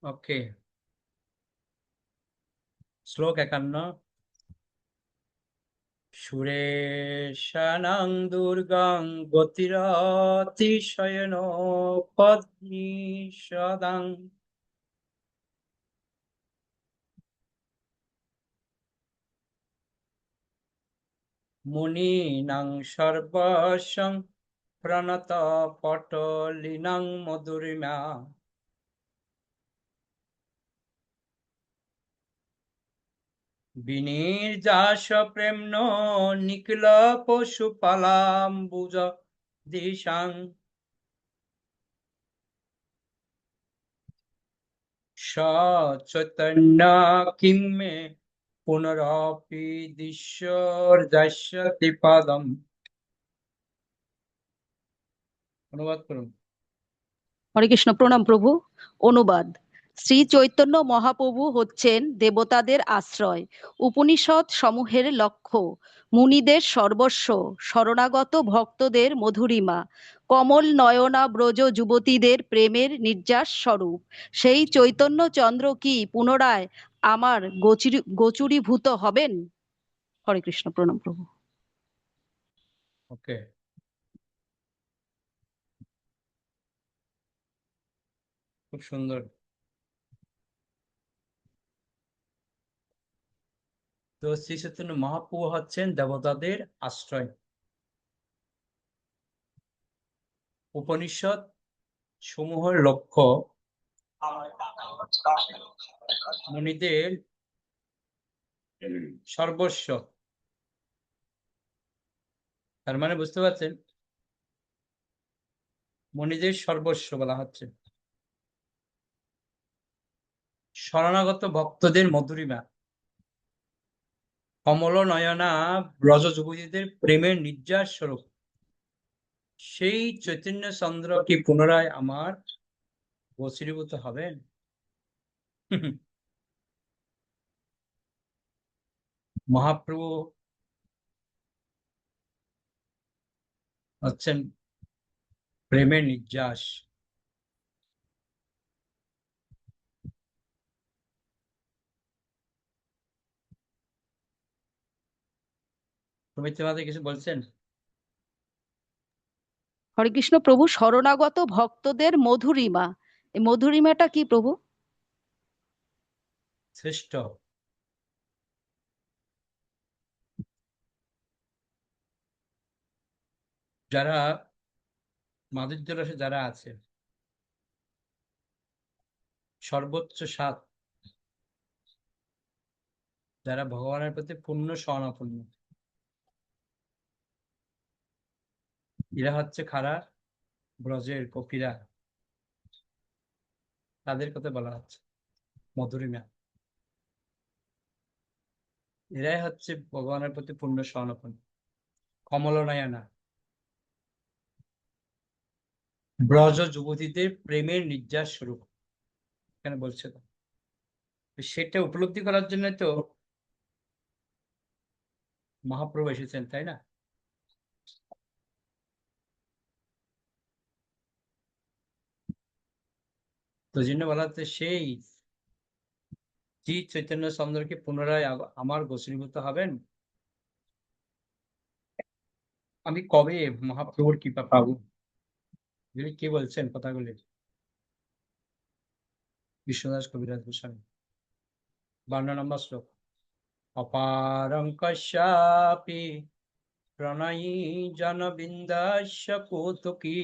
ওকে, শ্লোক 51। সুরেশানাং দুর্গাং গতিরতিশয়ন পদ্মীষদাং মুনীনাং সর্বসং প্রণত পটলিনাং মধুরিমা বিনির্যাস প্রেম্ন নিখিল পশুপালাম্বুজ দিশাং সচৈতন্য কিং মে পুনরপি দৃশ্যর্যাস্যতি পাদম। অনুবাদ করুন। হরে কৃষ্ণ প্রণাম প্রভু। অনুবাদ: শ্রী চৈতন্য মহাপ্রভু হচ্ছেন দেবতাদের আশ্রয়, উপনিষদ সমূহের লক্ষ্য, মুনিদের সর্বস্ব, শরণাগত ভক্তদের মধুরিমা, কমল নয়না ব্রজ যুবতীদের প্রেমের নির্যাস স্বরূপ। সেই চৈতন্য চন্দ্র কি পুনরায় আমার গোচরীভূত হবেন? হরে কৃষ্ণ প্রণাম প্রভু। ওকে, খুব সুন্দর। তো শ্রী চৈতন্য মহাপ্রভু হচ্ছেন দেবতাদের আশ্রয়, উপনিষদ সমূহের লক্ষ্য, মুনিদের সর্বস্ব। তার মানে বুঝতে পারছেন, মুনিদের সর্বস্ব বলা হচ্ছে, শরণাগত ভক্তদের মধুরিমা, কমল নয়না ব্রজ যুবতীদের প্রেমের নির্যাস স্বরূপ। সেই চৈতন্য চন্দ্র কি পুনরায় আমার গোচরীভূত হবেন? মহাপ্রভু হচ্ছেন প্রেমের নির্যাস। সুমিত্রা কিছু বলছেন? হরে কৃষ্ণ প্রভু, শরণাগত ভক্তদের মধুরিমা, এই মধুরিমাটা কি প্রভু? শ্রেষ্ঠ। যারা মাধুর্য রসে যারা আছে, সর্বোচ্চ স্বাদ, যারা ভগবানের প্রতি পূর্ণ শরণাপন্ন, এরা হচ্ছে খারা ব্রজের কপিরা, তাদের কথা বলা হচ্ছে মধুরিমা। এরাই হচ্ছে ভগবানের প্রতি পূর্ণ শরণাপন্ন, কমলনয়না, ব্রজ যুবতীদের প্রেমের নির্যাস স্বরূপ এখানে বলছে। তো সেটা উপলব্ধি করার জন্য তো মহাপ্রভু এসেছেন, তাই না? তো জন্য বলা হচ্ছে সেই শ্রী চৈতন্য চন্দ্রকে পুনরায় আমার গোচরীভূত হবেন, আমি কবে মহাপ্রভুর কৃপা পাবো? এগুলি কে বলছেন কথাগুলি? বিশ্বদাস কবিরাজ গোস্বামী। 52 নম্বর শ্লোক। অপারং কশ্যাপি প্রণয়ী জনবিন্দাস্য কৌতুকী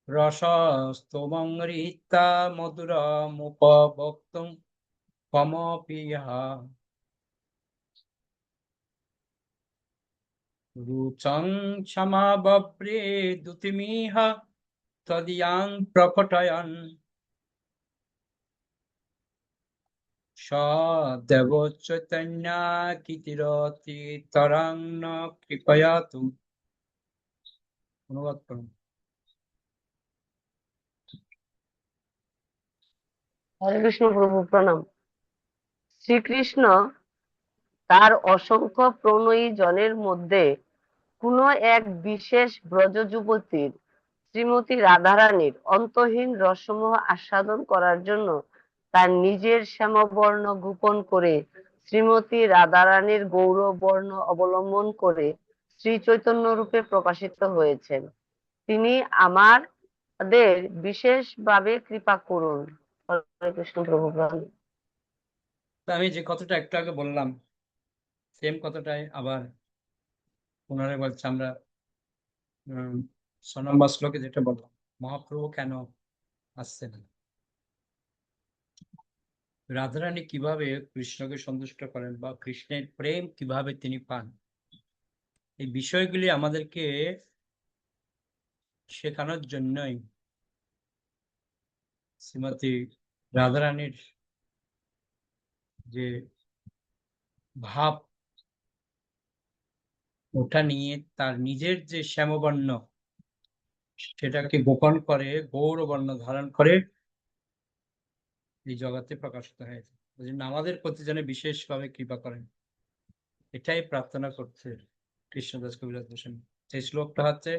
রসস্তোমং রীতা মধুরমুপভোক্তুং কমপি ইহা রুচং ক্ষমাবব্রে দুতিমিহ তদিয়াং প্রকটয়ন সদেব চৈতন্য কীর্তিরতি তরাং ন কৃপয়াতু। অনুবাদ করুন। হরে কৃষ্ণ প্রভু প্রণাম। শ্রীকৃষ্ণ তার অসংখ্য প্রণয়ী জনের মধ্যে কোনো এক বিশেষ ব্রজ যুবতীর শ্রীমতী রাধারানীর অন্তহীন রসমূহ আস্বাদন করার জন্য তার নিজের শ্যামবর্ণ গোপন করে শ্রীমতী রাধারানীর গৌরবর্ণ অবলম্বন করে শ্রী চৈতন্য রূপে প্রকাশিত হয়েছেন। তিনি আমাদের বিশেষভাবে কৃপা করুন। হরে কৃষ্ণ প্রভু প্রণাম। আমি যে কথাটা একটু আগে বললাম, সেম কথাটাই আবার পুনরায় বলছি। আমরা 6 নম্বর শ্লোকে যেটা বললাম, মহাপ্রভু কেন আসছেন, রাধারানী কিভাবে কৃষ্ণকে সন্তুষ্ট করেন বা কৃষ্ণের প্রেম কিভাবে তিনি পান, এই বিষয়গুলি আমাদেরকে শেখানোর জন্যই শ্রীমতী রাধারানীর যে ভাব, ওটা নিয়ে তার নিজের যে শ্যামবর্ণ সেটাকে গোপন করে গৌরবর্ণ ধারণ করে এই জগতে প্রকাশিত হয়েছে। ওই জন্য আমাদের প্রতি যেন বিশেষভাবে কৃপা করেন, এটাই প্রার্থনা করছে কৃষ্ণদাস কবিরাজ গোস্বামী। এই শ্লোকটা হচ্ছে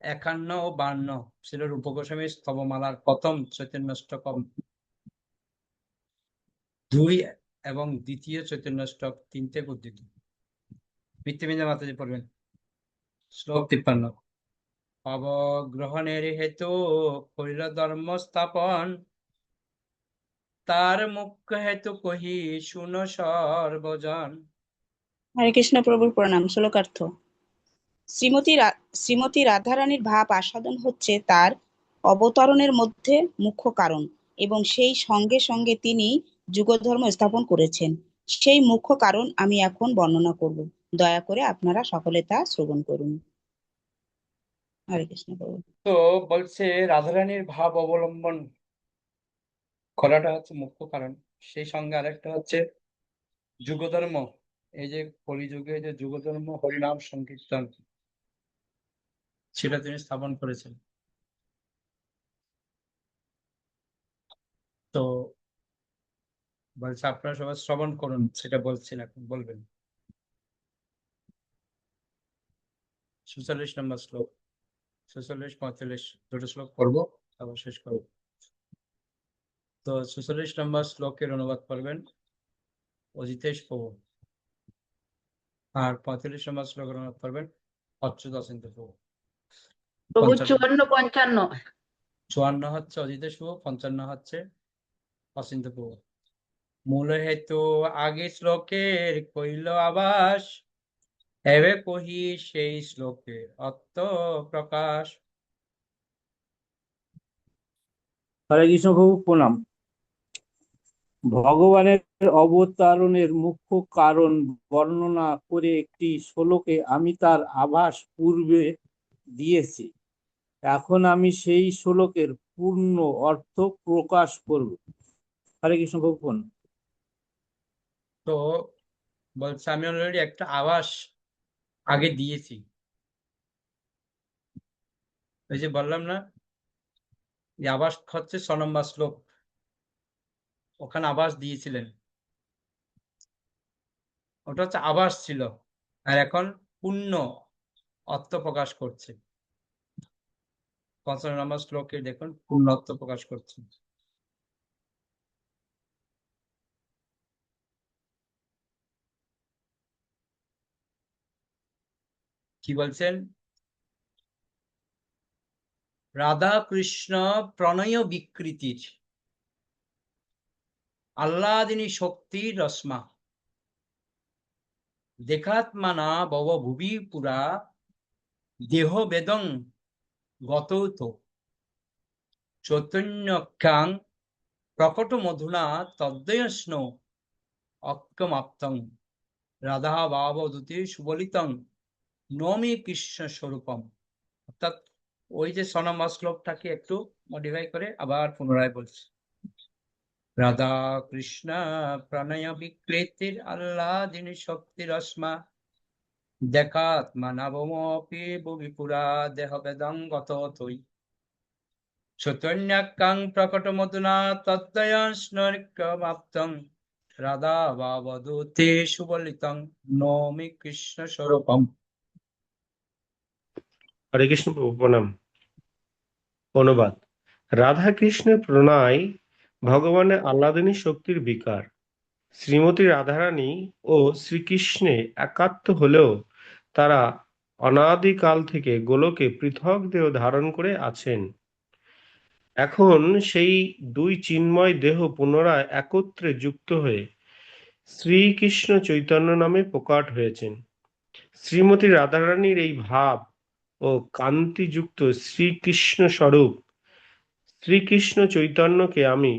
51 ও 52 ছিল রূপ গোস্বামীর স্তবমালার প্রথম চৈতন্যষ্টকম 2 এবং দ্বিতীয় চৈতন্যষ্টক 3 থেকে উদ্ধৃত। পৃথিবীতে মাতাজি পড়বেন। শ্লোক 53। অবগ্রহণের হেতু করিল ধর্ম স্থাপন, তার মুখ্য হেতু কহি শুনো সর্বজন। হরে কৃষ্ণ প্রভুর প্রণাম। শ্লোকার্থ। শ্রীমতী রাধারানীর ভাব আস্বাদন হচ্ছে তার অবতরণের মধ্যে মুখ্য কারণ, এবং সেই সঙ্গে সঙ্গে তিনি যুগধর্ম স্থাপন করেছেন। সেই মুখ্য কারণ আমি এখন বর্ণনা করব, দয়া করে আপনারা সকলে তা শ্রবণ করুন। হরে কৃষ্ণ প্রভু। তো বলছে রাধারানীর ভাব অবলম্বন করাটা হচ্ছে মুখ্য কারণ, সেই সঙ্গে আরেকটা হচ্ছে যুগধর্ম। এই যে কলিযুগে যে যুগধর্ম হরিনাম সংকীর্তন, সেটা তিনি স্থাপন করেছেন। তো বলছে আপনারা সবাই শ্রবণ করুন, সেটা বলছেন, এখন বলবেন। 46 নম্বর শ্লোক, 46, 45 দুটো শ্লোক করবো, আবার শেষ করবো। তো 46 নম্বর শ্লোকের অনুবাদ করবেন অজিতেশ প্রভু, আর 45 নম্বর শ্লোকের অনুবাদ করবেন অচ্যুত অচিন্ত প্রভু। প্রভু 55 54 55 54 হচ্ছে অজিতেশ প্রভু, 55 হচ্ছে অচিন্ত প্রভু। মূল হেতু আগে শ্লোকের কইল আবাস, এবে কহি সেই শ্লোকে অর্থ প্রকাশ। হরে কৃষ্ণ প্রভু প্রণাম। ভগবানের অবতারণের মুখ্য কারণ বর্ণনা করে একটি শ্লোকে আমি তার আভাস পূর্বে দিয়েছি। এখন আমি সেই শ্লোকের পূর্ণ অর্থ প্রকাশ করব। হরে কৃষ্ণ প্রভু প্রণাম। তো বলছে আমি অলরেডি একটা আভাস আগে দিয়েছি। ওই যে বললাম না, যে আভাস হচ্ছে 6 নম্বর শ্লোক, ওখানে আভাস দিয়েছিলেন, ওটা হচ্ছে আভাস ছিল, আর এখন পূর্ণ অর্থ প্রকাশ করছে। 55 নম্বর শ্লোকে দেখুন পূর্ণ অর্থ প্রকাশ করছে। কি বলছেন? রাধা কৃষ্ণ প্রণয় বিকৃতির আহ্লাদিনী শক্তির রশ্মা, দেখাত্মানা ভব ভুবি পুরা দেহ বেদং গতৌত চৈতন্যখ্যাং প্রকট মধুনা তদ্দয়স্ন অক্ষমাপ্তং রাধা ভাবদূতি সুবলিতং নমি কৃষ্ণ স্বরূপম। অর্থাৎ ওই যে 6 নম্বর শ্লোকটাকে একটু মডিফাই করে আবার পুনরায় বলছে। রাধা কৃষ্ণ প্রণয় বিকৃতির আহ্লাদিনী শক্তি রশ্মা, দেখাত্মা নবমপি ভুবি পুরা দেহ বেদং গততৈ চৈতন্যাক্কাং প্রকট মধুনা তদ্দয়স্নৈক্যমাপ্তং রাধা ভাবদূতে সুবলিতং নমি কৃষ্ণ স্বরূপম। হরে কৃষ্ণ প্রভু প্রণাম। অনুবাদ: রাধা কৃষ্ণের প্রণয় ভগবানের আহ্লাদিনী শক্তির বিকার। শ্রীমতী রাধারানী ও শ্রীকৃষ্ণে একাত্ম হলেও তারা অনাদিকাল থেকে গোলকে পৃথক দেহ ধারণ করে আছেন। এখন সেই দুই চিন্ময় দেহ পুনরায় একত্রে যুক্ত হয়ে শ্রীকৃষ্ণ চৈতন্য নামে প্রকট হয়েছেন। শ্রীমতী রাধারানীর এই ভাব ও কান্তিযুক্ত শ্রীকৃষ্ণ স্বরূপ শ্রীকৃষ্ণ চৈতন্যকে আমি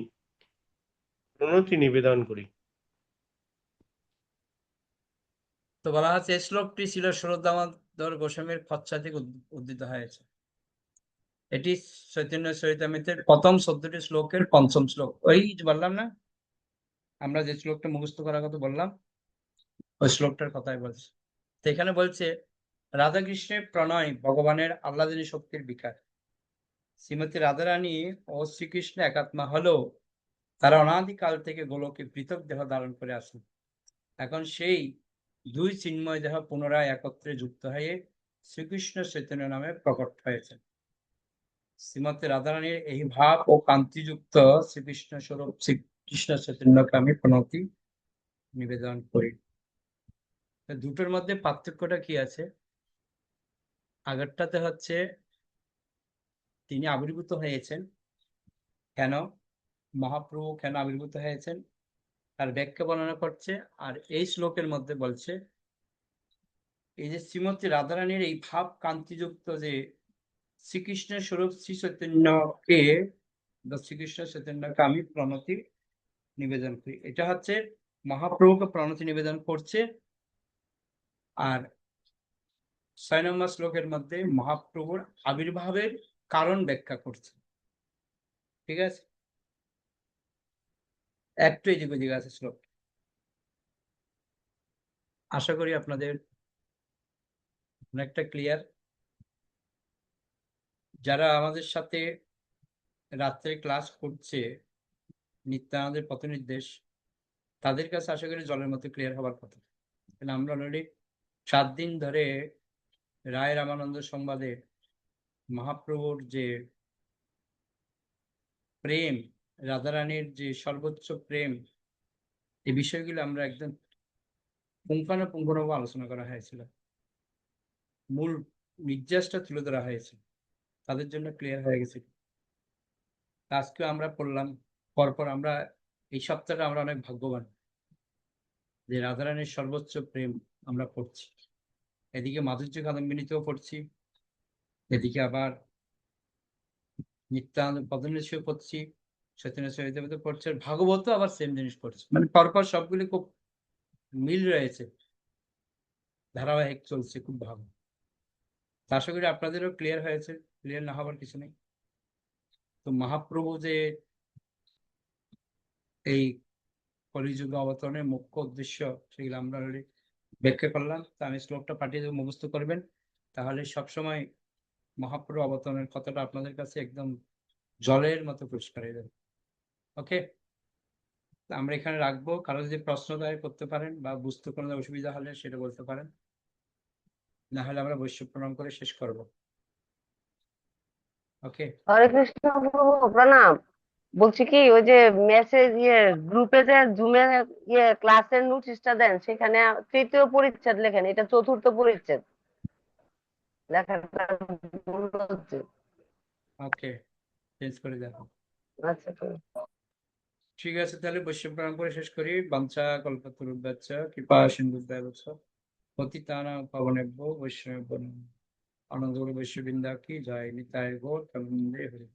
প্রণতি নিবেদন করি। তো বলা হচ্ছে এই শ্লোকটি ছিল সুরদামোদর গোস্বামীর খচ্চা থেকে উদ্ধৃত হয়েছে। এটি চৈতন্য চরিতামৃতের প্রথম 14টি শ্লোকের 5ম শ্লোক। ওই যে বললাম না, আমরা যে শ্লোকটা মুখস্থ করার কথা বললাম, ওই শ্লোকটার কথাই বলছে। তো এখানে বলছে রাধা কৃষ্ণের প্রণয় ভগবানের আহ্লাদিনী শক্তির বিকার। শ্রীমতী রাধারানী ও শ্রীকৃষ্ণ একাত্মা হলেও তারা অনাদিকাল থেকে গোলকে পৃথক দেহ ধারণ করে আসেন। এখন সেই দুই চিন্ময় দেহ পুনরায় একত্রে যুক্ত হয়ে শ্রীকৃষ্ণ চৈতন্য নামে প্রকট হয়েছে। শ্রীমতী রাধারানীর এই ভাব ও কান্তিযুক্ত শ্রীকৃষ্ণ স্বরূপ শ্রীকৃষ্ণ চৈতন্যকে আমি প্রণতি নিবেদন করি। দুটোর মধ্যে পার্থক্যটা কি আছে? আগেরটাতে হচ্ছে তিনি আবির্ভূত হয়েছেন, কেন মহাপ্রভু কেন আবির্ভূত হয়েছেন তার ব্যাখ্যা বর্ণনা করছে। আর এই শ্লোকের মধ্যে বলছে এই যে শ্রীমতী রাধারানীর এই ভাব কান্তিযুক্ত যে শ্রীকৃষ্ণের স্বরূপ শ্রী চৈতন্যকে শ্রীকৃষ্ণ চৈতন্যকে আমি প্রণতি নিবেদন করি, এটা হচ্ছে মহাপ্রভুকে প্রণতি নিবেদন করছে। আর 6 নম্বর শ্লোকের মধ্যে মহাপ্রভুর আবির্ভাবের কারণ ব্যাখ্যা করছে। ঠিক আছে, একটু এদিক ওদিক আছে শ্লোক। আশা করি আপনাদের অনেকটা ক্লিয়ার। যারা আমাদের সাথে রাত্রে ক্লাস করছে, নিত্যানন্দের পথ নির্দেশ, তাদের কাছে আশা করি জলের মতো ক্লিয়ার হবার কথা। কারণ আমরা অলরেডি 7 দিন ধরে রায় রামানন্দ সংবাদে মহাপ্রভুর যে প্রেম, রাধারানীর যে সর্বোচ্চ প্রেম, এই বিষয়গুলো আমরা একদম পুঙ্খানুপুঙ্খভাবে আলোচনা করা হয়েছিল, মূল নির্যাসটা তুলে ধরা হয়েছে, তাদের জন্য ক্লিয়ার হয়ে গেছে। আজকে আমরা পড়লাম, পরপর আমরা এই সপ্তাহে আমরা অনেক ভাগ্যবান যে রাধারানীর সর্বোচ্চ প্রেম আমরা পড়ছি। এদিকে মাধুর্য কাদম্বিনীতেও পড়ছি, এদিকে আবার নিত্যানন্দ পদনিষ্ঠও পড়ছি, চৈতন্য চরিতামৃত পড়ছে, আর ভাগবতও আবার সেম জিনিস পড়ছে। মানে পরপর সবগুলি খুব মিল রয়েছে, ধারাবাহিক চলছে, খুব ভালো। আশা করি আপনাদেরও ক্লিয়ার হয়েছে, ক্লিয়ার না হবার কিছু নেই। তো মহাপ্রভু যে এই কলিযুগ অবতরণের মুখ্য উদ্দেশ্য, সেগুলো আমরা অলরেডি ব্যাখ্যা করলাম। তো আমি শ্লোকটা পাঠিয়ে দেবো, মুখস্থ করবেন, তাহলে সবসময় মহাপ্রভু অবতরণের কথাটা আপনাদের কাছে একদম জলের মতো পরিষ্কার হয়ে যাবে। ওকে, আমরা এখানে রাখবো। কারো যদি প্রশ্ন দায়ের করতে পারেন বা বুঝতে কোনো অসুবিধা হলে সেটা বলতে পারেন, না হলে আমরা বৈশ্ব প্রণাম করে শেষ করব। ওকে, হরে কৃষ্ণ প্রভু প্রণাম। বলছি কি, ওই যে মেসেজ গ্রুপে যে জুমে ক্লাসের নোটিশটা দেন, সেখানে 3য় পরিচ্ছেদ লেখেন, এটা 4র্থ পরিচ্ছেদ লেখাটা ভুল হচ্ছে। ওকে, চেঞ্জ করে দেখো। আচ্ছা ঠিক আছে। ঠিক আছে, তাহলে বৈশ্ব প্রণাম করে শেষ করি। বাঞ্ছা কল্পতরুভ্যশ্চ কৃপা সিন্ধুভ্যেব চ পতিতানাং পাবনেভ্যো বৈষ্ণবেভ্যো নমঃ। আনন্দ বৈশ্ব বৃন্দা কি জয়, নিতাই গৌর প্রেমানন্দে হরি।